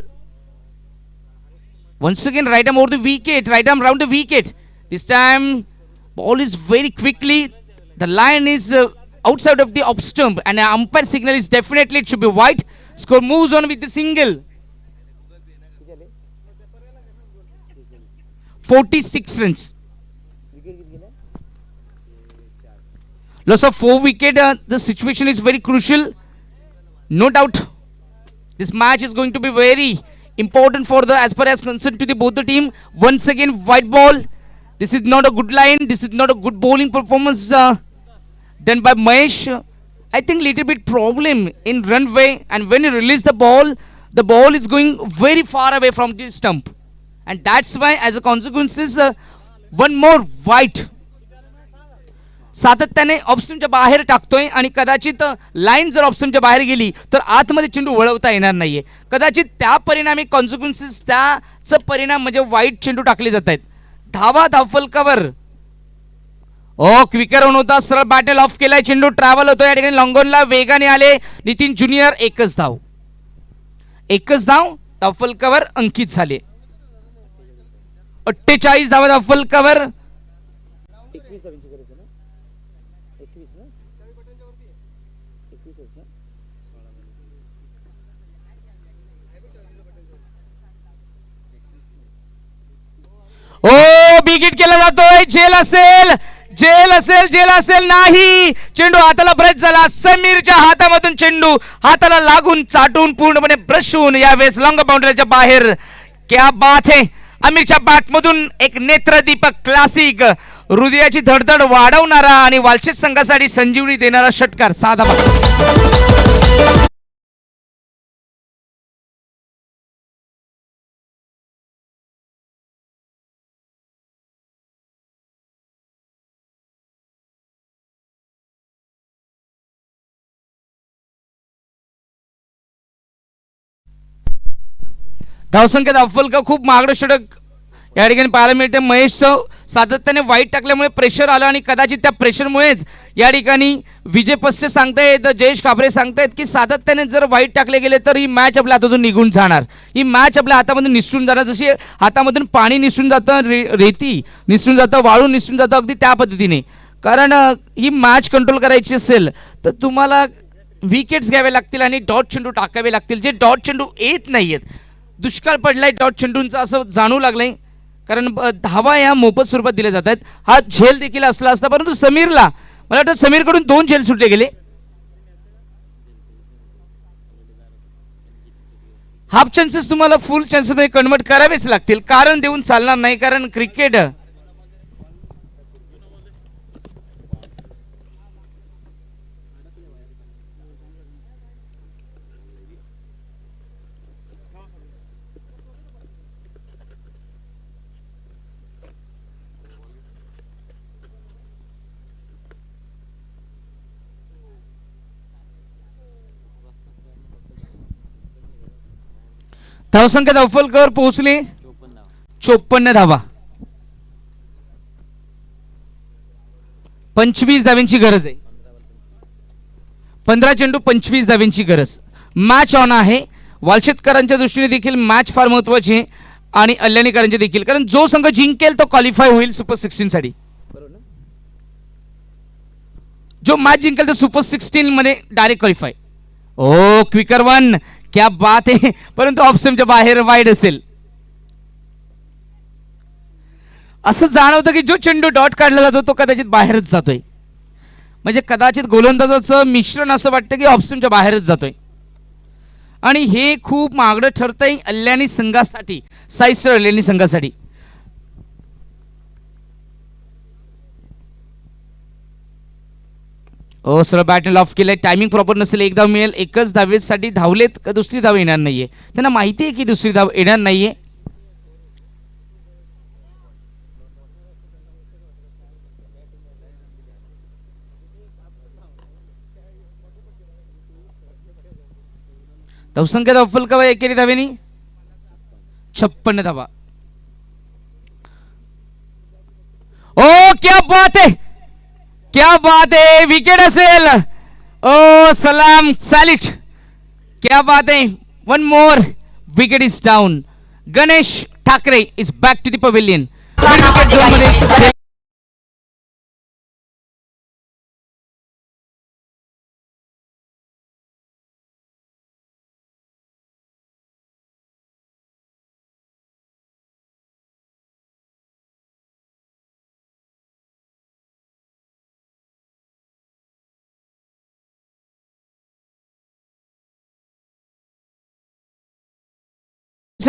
Once again, right arm over the wicket, right arm round the wicket. This time, ball is very quickly. The line is outside of the off stump, and an umpire signal is definitely it should be wide. Score moves on with the single. 46 runs. Loss of 4 wicket. The situation is very crucial. No doubt, this match is going to be very important for the as far as concerned to the both the team. Once again, white ball. This is not a good line. This is not a good bowling performance done by Mahesh. I think little bit problem in runway, and when you release the ball is going very far away from the stump, and that's why as a consequences one more white. सातत्याने ऑप्शनच्या बाहेर टाकतोय आणि कदाचित line जर ऑप्शनच्या बाहेर गेली तर आतमध्ये चेंडू वळवता येणार नाहीये. कदाचित त्या परिणामी कॉन्सिक्वेन्सेस त्याचा परिणाम म्हणजे वाईट चेंडू टाकले जात आहेत. धावा धावफलकावर. ओ क्विकर ऑन होता, सरळ बॅटल ऑफ केलाय. चेंडू ट्रॅव्हल होतोय या ठिकाणी. लॉंगॉनला वेगाने आले नितीन ज्युनियर. एकच धाव धावफलकावर अंकित झाले. 48 धावा धावफलकावर. ओ बिगिट केला जातोय. जेल असेल नाही. चेंडू हाताला ब्रश झाला. समीरच्या हातामधून चेंडू हाताला लागून चाटून पूर्णपणे ब्रश होऊन यावेळेस लॉंग बाउंड्रीच्या बाहेर. क्या बात है. अमीरच्या बॅटमधून एक नेत्रदीपक क्लासिक, हृदयाची धडधड वाढवणारा आणि वालशेज संघासाठी संजीवनी देणारा षटकार. 6 धावा. धावसंख्या धावफलक खूप महागडं षटक या ठिकाणी पाहायला मिळते. महेश सातत्याने वाईट टाकल्यामुळे प्रेशर आलं आणि कदाचित त्या प्रेशरमुळेच या ठिकाणी विजय पस्ते सांगतायत, जयेश खाबरे सांगतायत की सातत्याने जर वाईट टाकले गेले तर ही मॅच आपल्या हातातून निघून जाणार. ही मॅच आपल्या हातामधून निसटून जाणार. जशी हातामधून पाणी निसटून जातं, रेती निसटून जातं, वाळू निसटून जातं, अगदी त्या पद्धतीने. कारण ही मॅच कंट्रोल करायची असेल तर तुम्हाला विकेट्स घ्यावे लागतील आणि डॉट चेंडू टाकावे लागतील. जे डॉट चेंडू येत नाहीयेत. दुष्काळ पडलाय डॉट चेंडूंचा असं जाणू लागलंय. कारण धावा या मोफत स्वरूपात दिल्या जात आहेत. हा झेल देखील असला असता, परंतु समीरला मला वाटतं समीरकडून 2 झेल सुटले गेले. हाफ चान्सेस तुम्हाला फुल चान्सेस मध्ये कन्वर्ट करावेच लागतील. कारण देऊन चालणार नाही. कारण क्रिकेट धावसंख्या धावफलकावर पोहोचले 54 धावा. 25 धाव्यांची गरज आहे. 15 चेंडू 25 धाव्यांची गरज. मॅच ऑन आहे. वालशेतकरांच्या दृष्टीने देखील मॅच फार महत्वाची आहे आणि अल्याणीकरांचे देखील, कारण जो संघ जिंकेल तो क्वालिफाय होईल सुपर 16 साठी. जो मॅच जिंकेल तो सुपर 16 मध्ये डायरेक्ट क्वालिफाय. ओ क्विकर वन, क्या बात आहे. परंतु ऑप्शनच्या बाहेर वाईड असेल. असं जाणवतं की जो चेंडू डॉट काढला जातो तो कदाचित बाहेरच जातोय. म्हणजे कदाचित गोलंदाजाचं मिश्रण असं वाटतं की ऑप्शनच्या बाहेरच जातोय आणि हे खूप महागडं ठरतंय अल्याणी संघासाठी, साईस्टर अल्याणी संघासाठी. ओ सरळ बॅटने लॉफ केलंय. टायमिंग प्रॉपर नसेल. एक धाव मिळेल. एकच धावेसाठी धावलेत का दुसरी धाव येणार नाहीये. त्यांना माहिती आहे की दुसरी धाव येणार नाहीये. धावसंख्या धावफलकावर एकेरी धावेनी 56 धावा. ओ क्या बात है, क्या बात है. विकेट असेल. ओ सलाम सॅल्यूट. क्या बात है. One more. Wicket is down. Ganesh Thakare is back to the pavilion. Wicket zone मध्ये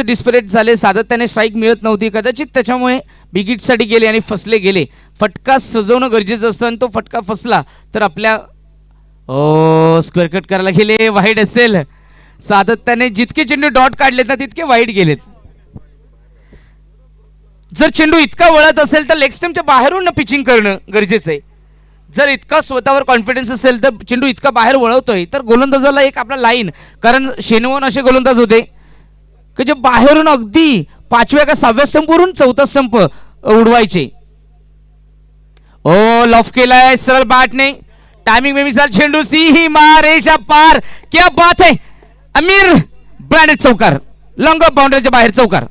डिस्परेट झाले. सातत्याने स्ट्राईक मिळत नव्हती. कदाचित त्याच्यामुळे बिगिटसाठी गेले आणि फसले गेले. फटका सजवणं गरजेचं असतं आणि तो फटका फसला तर आपल्या स्क्वेअर कट करायला गेले. वाईड असेल. सातत्याने जितके चेंडू डॉट काढलेत ना तितके वाईड गेलेत. जर चेंडू इतका वळत असेल तर लेग स्टंपच्या बाहेरून पिचिंग करणं गरजेचं आहे. जर इतका स्वतःवर कॉन्फिडन्स असेल तर चेंडू इतका बाहेर वळवतोय तर गोलंदाजाला एक आपला लाईन, कारण शेनवण असे गोलंदाज होते की जे बाहेरून अगदी 5व्या का 6व्या स्टंपवरून 4था स्टंप उडवायचे. ओ लॉफ केलाय सरळ बॅटने. टायमिंग में मिसाल चेंडू सी मारेशा पार. क्या बात है. अमीर ब्रँडेड चौकार. लॉंग ऑफ बाउंड्रीच्या बाहेर चौकार.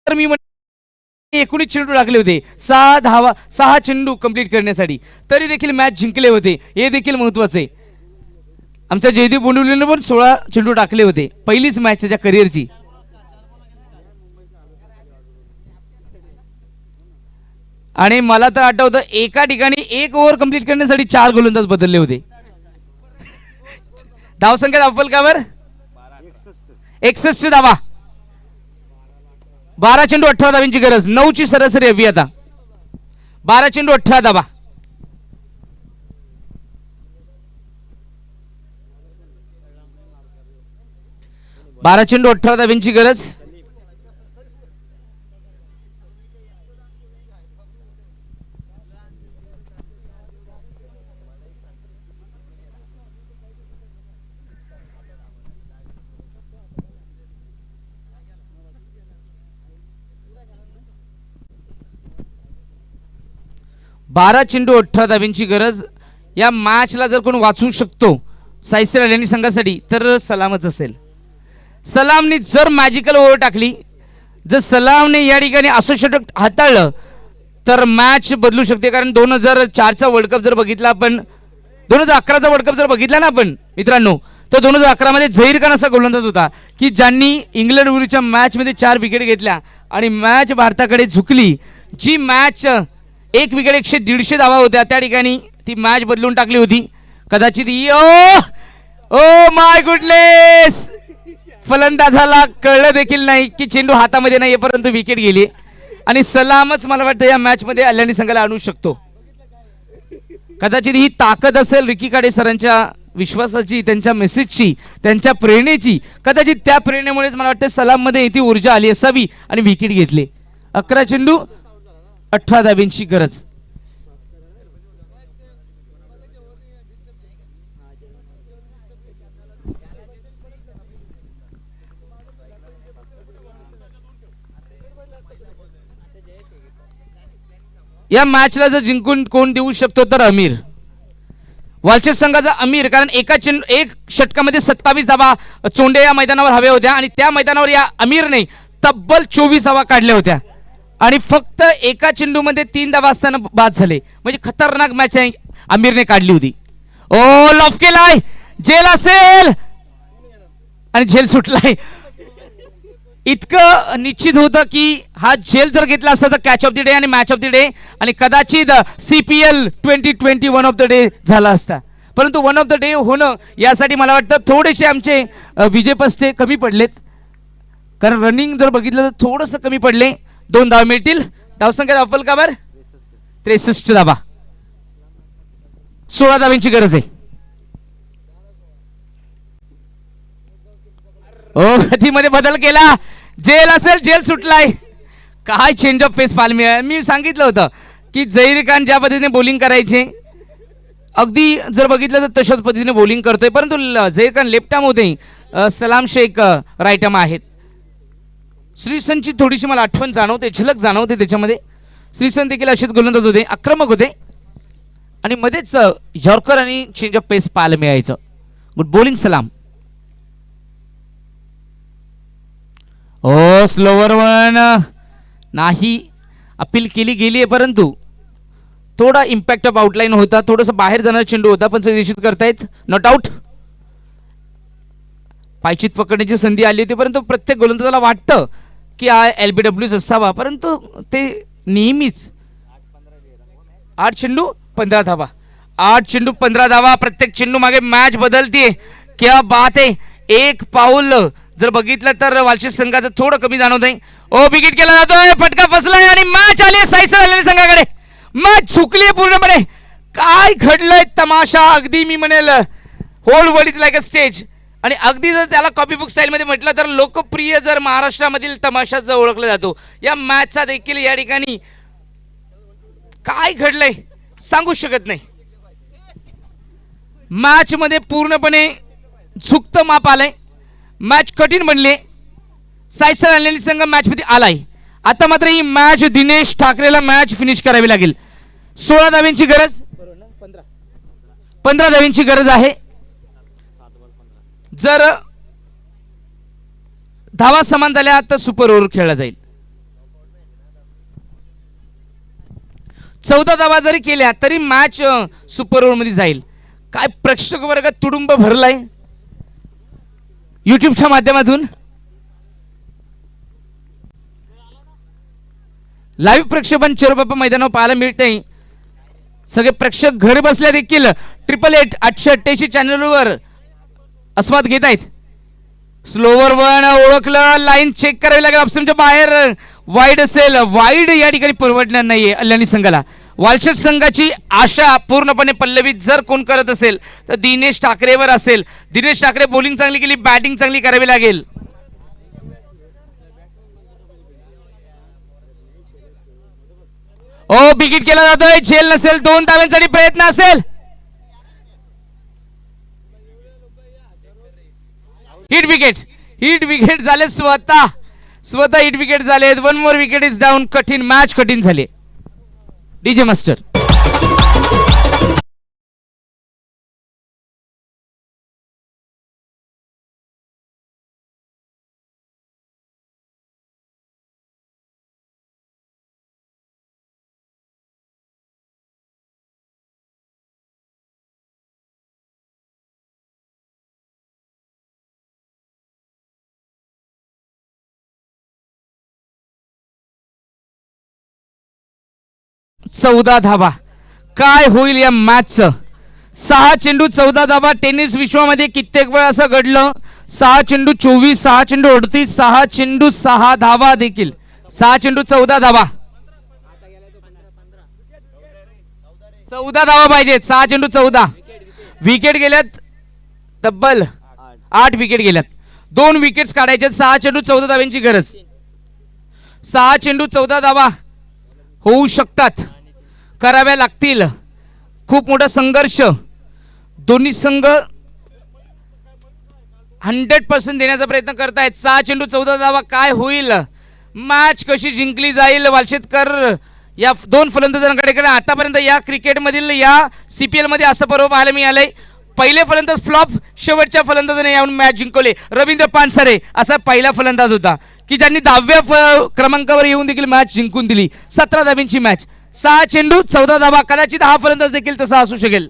तर मी 19 चेंडू टाकले होते. 6 चेंडू कंप्लीट करण्यासाठी, तरी देखील मॅच जिंकले होते. हे देखील महत्वाचे आहे. आमच्या जयदीप बोंडिवलीने पण 16 चेंडू टाकले होते. पहिलीच मॅच त्याच्या करिअरची. आणि मला तर आठवतं एका ठिकाणी 1 ओव्हर कंप्लीट करण्यासाठी 4 गोलंदाज बदलले होते. धावसंख्या धावफलकावर 61 धावा. 12 चेंडू 18 धावांची गरज. 9ची सरासरी हवी आता. 12 चेंडू 18 धावा. बारा चेंडू 18 धावांची गरज. बारा चेंडू 18 धावांची गरज. या मॅचला जर कोण वाचवू शकतो साईस्टर अल्याणी संघासाठी तर सलामच असेल. सलामने जर मॅजिकल ओव्हर टाकली, जर सलामने या ठिकाणी असं षटक हाताळलं तर मॅच बदलू शकते. कारण 2004चा वर्ल्ड कप जर बघितला आपण, 2011चा वर्ल्ड कप जर बघितला ना आपण मित्रांनो, तर 2011 मध्ये झहीर खान असा गोलंदाज होता की ज्यांनी इंग्लंड विरुद्धच्या मॅच मध्ये 4 विकेट घेतल्या आणि मॅच भारताकडे झुकली. जी मॅच 1 विकेट 100-150 धावा होत्या, त्या ठिकाणी ती मॅच बदलून टाकली होती. कदाचित ओ माय गुडनेस, फलंदाजाला कळलं देखील नाही की चेंडू हातामध्ये नाही, परंतु विकेट गेली आणि सलामच मला वाटतं या मॅच मध्ये अल्यानी संघाला आणू शकतो. कदाचित ही ताकद असेल रिकी काडे सरांच्या विश्वासाची, त्यांच्या मेसेजची, त्यांच्या प्रेरणेची. कदाचित त्या प्रेरणेमुळेच मला वाटतं सलाम मध्ये ती ऊर्जा आली असावी आणि विकेट घेतले. 11 चेंडू 18 धाब्यांची गरज. या मॅचला जर जिंकून कोण देऊ शकतो तर अमीर, वालचेस संघाचा अमीर. कारण एक षटकामध्ये 27 धावा चोंडे या मैदानावर हव्या होत्या आणि त्या मैदानावर या अमीरने तब्बल 24 धावा काढल्या होत्या आणि फक्त एका चेंडूमध्ये 3 धावा असताना बाद झाले. म्हणजे खतरनाक मॅच अमीरने काढली होती. ओ लॉफ केलाय, जेल असेल आणि झेल सुटलाय. इतकं निश्चित होतं की हा झेल जर घेतला असता तर कॅच ऑफ द डे आणि मॅच ऑफ द डे आणि कदाचित CPL 2020 one of the day झाला असता. परंतु वन ऑफ द डे होणं यासाठी मला वाटतं थोडेसे आमचे विजय पस्ते कमी पडलेत. कारण रनिंग जर बघितलं तर थोडंसं कमी पडले. 2 धावा मिळतील. धावसंख्या अव्वल काबर 63 धावा, 16 धाव्यांची गरज आहे. ओ गतीमध्ये बदल केला, जेल असेल, जेल सुटलाय. काय चेंज ऑफ फेस पाहायला मिळाला. मी सांगितलं होतं की झहीर खान ज्या पद्धतीने बॉलिंग करायचे अगदी जर बघितलं तर तशाच पद्धतीने बॉलिंग करतोय. परंतु झहीर खान लेफ्ट आर्म होते, सलाम शेख राईट आर्म आहेत. श्रीसनची थोडीशी मला आठवण जाणवते, झलक जाणवते त्याच्यामध्ये. श्रीसन देखील असेच गोलंदाज होते, आक्रमक होते आणि मध्येच यॉर्कर आणि चेंज ऑफ पेस पाहायला मिळायचं. गुड बॉलिंग सलाम. ओ स्लोवर वन नाही, अपील केली गेली आहे परंतु थोडा इम्पॅक्ट ऑफ आउटलाईन होता, थोडंसं बाहेर जाणारा चेंडू होता. पण निश्चित करतायत नॉट आउट. पायचीत पकडण्याची संधी आली होती परंतु प्रत्येक गोलंदाजाला वाटतं की हा LBWच असावा, परंतु ते नेहमीच 8 चेंडू 15 धावा, 8 चेंडू 15 धावा. प्रत्येक चेंडू मागे मॅच बदलते. क्या बात आहे. एक पाऊल जर बघितलं तर वालचेस संघाचं थोडं कमी जाणवत आहे. ओ विकेट केला जातोय, फटका फसलाय आणि मॅच आली साईसर आलेल्या संघाकडे. मॅच झुकली पूर्णपणे. काय घडलंय तमाशा. अगदी मी म्हणेल whole world is like a stage. आणि अगदी जर त्याला कॉपी बुक स्टाईल मध्ये म्हटलं तर लोकप्रिय जर महाराष्ट्रामधील तमाशा जर ओळखला जातो, या मॅचचा देखील या ठिकाणी काय घडलंय सांगू शकत नाही. मॅच मध्ये पूर्णपणे झुकतं माप आलंय. मॅच कठीण बनले. साईसर आलेली संघ मॅच मध्ये आलाय. आता मात्र ही मॅच दिनेश ठाकरेला मॅच फिनिश करावी लागेल. 16 धाव्यांची गरज, 15 धाव्यांची गरज आहे. जर धावा समान झाल्या तर सुपर ओव्हर खेळला जाईल. 14 धावा जरी केल्या तरी मॅच सुपर ओव्हर मध्ये जाईल. काय प्रेक्षक वर्ग तुडुंब भरलाय युट्यूबच्या माध्यमातून. लाईव्ह प्रक्षेपण चेरोबापा मैदानावर पाहायला मिळते. सगळे प्रेक्षक घर बसल्या देखील 888 888 चॅनलवर आस्वाद घेत आहेत. स्लोवर वन ओळखलं, लाईन चेक करावी लागेल. ऑप्शनच्या बाहेर वाईड असेल, वाईड या ठिकाणी परवडणार नाहीये अल्यानी संघाला. वालचेस संघाची आशा पूर्णपणे पल्लवित जर कोण करत असेल तर दिनेश ठाकरेवर असेल. दिनेश ठाकरे बॉलिंग चांगली केली, बॅटिंग चांगली करावी लागेल. ओ विकेट केला जातोय, झेल नसेल, 2 धाव्यांसाठी प्रयत्न असेल. हिट विकेट, हिट विकेट झाले. स्वतः हिट विकेट झाले. 1 मोर विकेट इज डाऊन. कठीण मॅच कठीण झाले. DJ master. चौदा धावा. काय होईल या मॅचचं 6 चेंडू 14 धावा. टेनिस विश्वामध्ये कित्येक वेळा असं घडलं. 6 चेंडू 24, 6 चेंडू 38, 6 चेंडू 6 धावा देखील. 6 चेंडू 14 धावा. 14 धावा पाहिजेत. 6 चेंडू 14. विकेट गेल्यात तब्बल 8 विकेट गेल्यात. 2 विकेट्स काढायचे. 6 चेंडू 14 धाव्यांची गरज. 6 चेंडू 14 धावा होऊ शकतात, कराव्या लागतील. खूप मोठा संघर्ष. दोन्ही संघ 100% देण्याचा प्रयत्न करतायत. 6 चेंडू 14 धावा. काय होईल? मॅच कशी जिंकली जाईल? वालशेतकर या 2 फलंदाजांकडे आतापर्यंत या क्रिकेटमधील या CPL मध्ये असं पर्व पाहायला मिळालंय. पहिले फलंदाज फ्लॉप, शेवटच्या फलंदाजाने यावरून मॅच जिंकवले. रवींद्र पानसरे असा पहिला फलंदाज होता की ज्यांनी 10व्या क्रमांकावर येऊन देखील मॅच जिंकून दिली. 17 धाव्यांची मॅच. 6 चेंडू 14 धावा. कदाचित हा फलंदाज देखील तसा असू शकेल.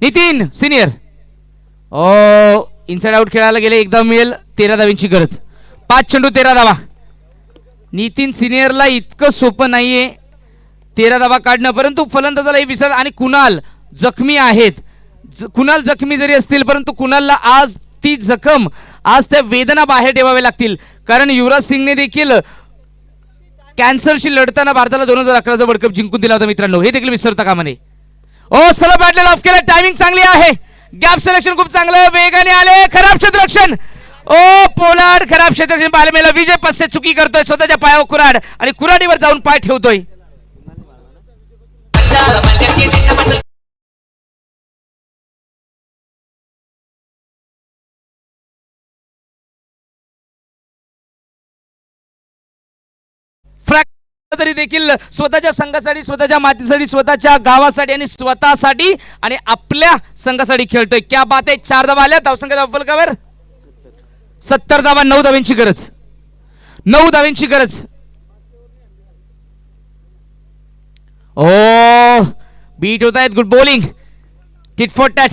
नितीन सिनियर इनसाइड आउट खेळायला गेले. एकदा मिळेल. 13 धाव्यांची गरज. 5 चेंडू 13 धावा. नितीन सिनियरला इतकं सोपं नाहीये 13 धावा काढणं, परंतु फलंदाजालाही विसर. आणि कुणाल जखमी आहेत. कुणाल जखमी जरी असतील परंतु कुणालला आज ती जखम, आज त्या वेदना बाहेर ठेवाव्या लागतील. कारण युवराज सिंगने देखील कॅन्सरशी लढताना भारताला 2011चा वर्ल्ड कप जिंकून दिला होता मित्रांनो. हे देखील विसरता कामा नये. सलग बॅटल ऑफ केलं. टायमिंग चांगली आहे. गॅप सिलेक्शन खूप चांगलं. वेगाने आले. खराब क्षेत्ररक्षण. पोलार्ड खराब क्षेत्ररक्षण पाहायला मिळालं. विजय पस्से चुकी करतोय स्वतःच्या पायावर कुऱ्हाड आणि कुऱ्हाडीवर जाऊन पाय ठेवतोय. तरी देखील स्वतःच्या संघासाठी, स्वतःच्या मातीसाठी, स्वतःच्या गावासाठी आणि स्वतःसाठी आणि आपल्या संघासाठी खेळतोय. क्या बात आहे. 4 धावा आल्या. धावसंख्या फलकावर 70 धावा. 9 धाव्यांची गरज. 9 धाव्यांची गरज. बीट होत आहेत. Good bowling. Tit for tat.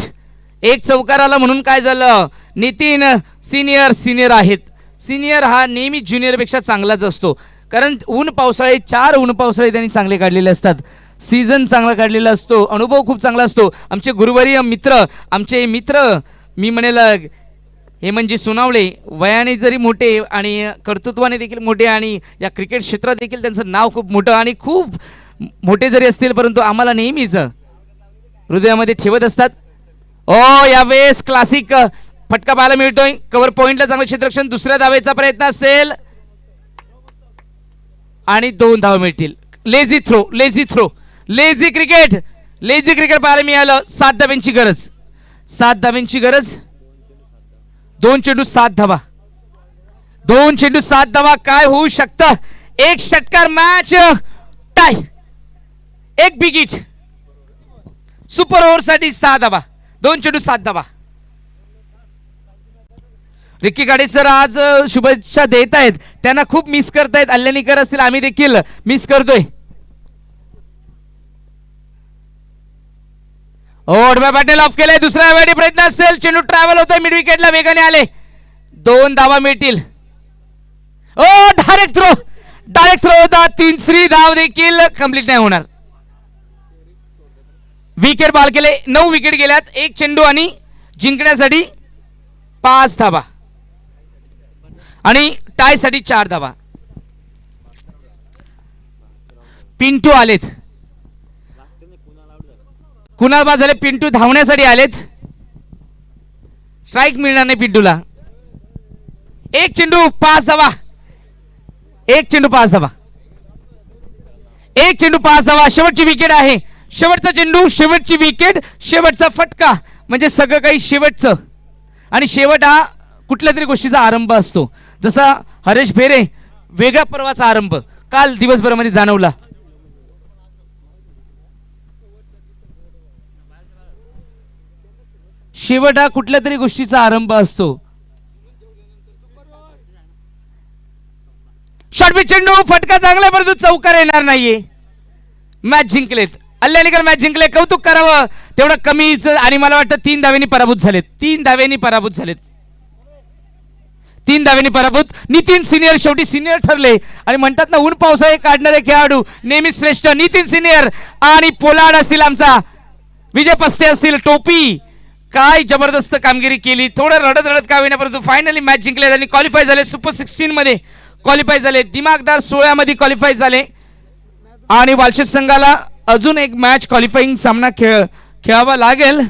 एक चौकार आला म्हणून काय झालं? नितीन सिनियर आहेत. सिनियर हा नेहमी ज्युनियर पेक्षा चांगलाच असतो. कारण ऊन पावसाळे 4 ऊन पावसाळे त्यांनी चांगले काढलेले असतात. सीझन चांगला काढलेला असतो. अनुभव खूप चांगला असतो. आमचे गुरुवर्य मित्र, आमचे मित्र, मी म्हणेल हे म्हणजे सुनावळे, वयाने जरी मोठे आणि कर्तृत्वाने देखील मोठे आणि या क्रिकेट क्षेत्रात देखील त्यांचं नाव खूप मोठं आणि खूप मोठे जरी असतील परंतु आम्हाला नेहमीच हृदयामध्ये ठेवत असतात. यावेळेस क्लासिक फटका पाहायला मिळतोय. कव्हर पॉइंटला चांगलं क्षेत्ररक्षण. दुसऱ्या धावेचा प्रयत्न असेल आणि 2 धावा मिळतील. लेझी क्रिकेट पाहायला मिळालं. 7 धाव्यांची गरज. 7 धाव्यांची गरज. 2 चेंडू 7 धावा. 2 चेंडू 7 धावा. काय होऊ शकतं? एक षटकार. Match tie. एक बिग हिट. सुपर ओव्हर साठी 6 धावा. 2 चेंडू 7 धावा. रिक्की गाडे सर आज शुभेच्छा देत आहेत. त्यांना खूप मिस करतायत. अल्यानीकर असतील, आम्ही देखील मिस करतोय. बॅटल ऑफ केलाय. दुसऱ्या वेळी प्रयत्न असेल. चेंडू ट्रॅव्हल होतोय. मिड विकेटला वेगाने आले. 2 धावा मिळतील. डायरेक्ट थ्रो होता. 3 धाव देखील कंप्लीट नाही होणार. विकेट बॉल केले. 9 विकेट गेल्यात. 1 चेंडू आणि जिंकण्यासाठी 5 धावा आणि टाय साठी 4 धावा. पिंटू आलेत. कुणाल बाद झाले. पिंटू धावण्यासाठी आलेत. स्ट्राईक मिळणार नाही पिंटूला. 1 चेंडू 5 धावा. 1 चेंडू 5 धावा. 1 चेंडू 5 धावा. शेवटची विकेट आहे. शेवटचा चेंडू, शेवटची विकेट, शेवटचा फटका म्हणजे सगळं काही शेवटचं. आणि शेवट हा कुठल्या तरी गोष्टीचा आरंभ असतो. जसा हरेश भेरे वेगळ्या पर्वाचा आरंभ काल दिवसभरामध्ये जाणवला. शेवट हा कुठल्या तरी गोष्टीचा आरंभ असतो. शॉर्टपिच चेंडू. फटका चांगला परंतु चौकार येणार नाहीये. मॅच जिंकलेत. अल्यानीकर मॅच जिंकले. कौतुक करावं तेवढं कमीच. आणि मला वाटतं 3 धाव्यांनी पराभूत झालेत. 3 धाव्यांनी पराभूत झालेत. 3 धाव्यांनी पराभूत. नितीन सिनियर शेवटी सिनियर ठरले आणि म्हणतात ना ऊन पावसाळे काढणारे खेळाडू नेहमी श्रेष्ठ. नितीन सिनियर आणि पोलाड असतील आमचा विजय पस्ते असतील. टोपी काय जबरदस्त कामगिरी केली. थोडं रडत रडत का होईना परंतु फायनली मॅच जिंकले आणि क्वालिफाय झाले. सुपर 16 मध्ये क्वालिफाय झाले. दिमागदार 16 मध्ये क्वालिफाय झाले आणि वालशेत संघाला अजून एक मॅच क्वालिफाईंग सामना खेळावा लागेल.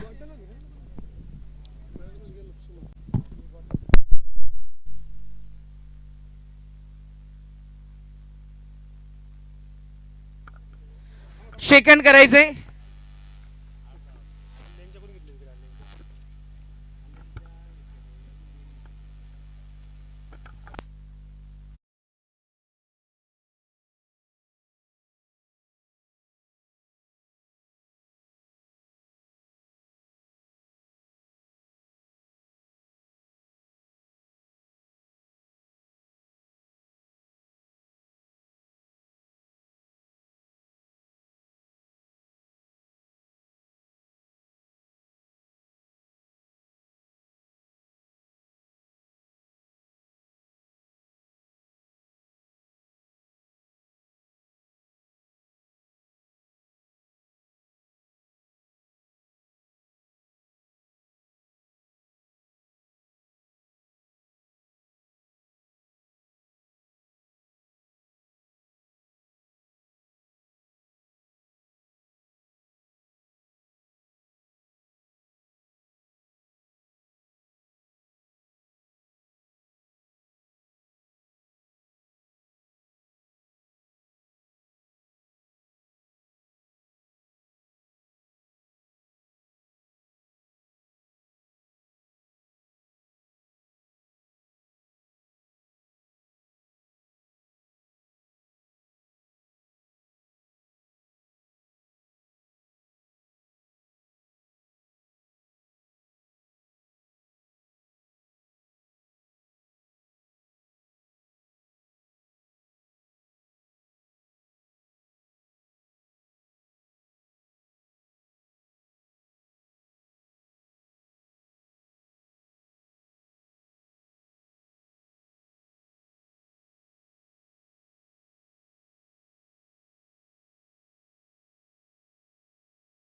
शेक हँड करायचे.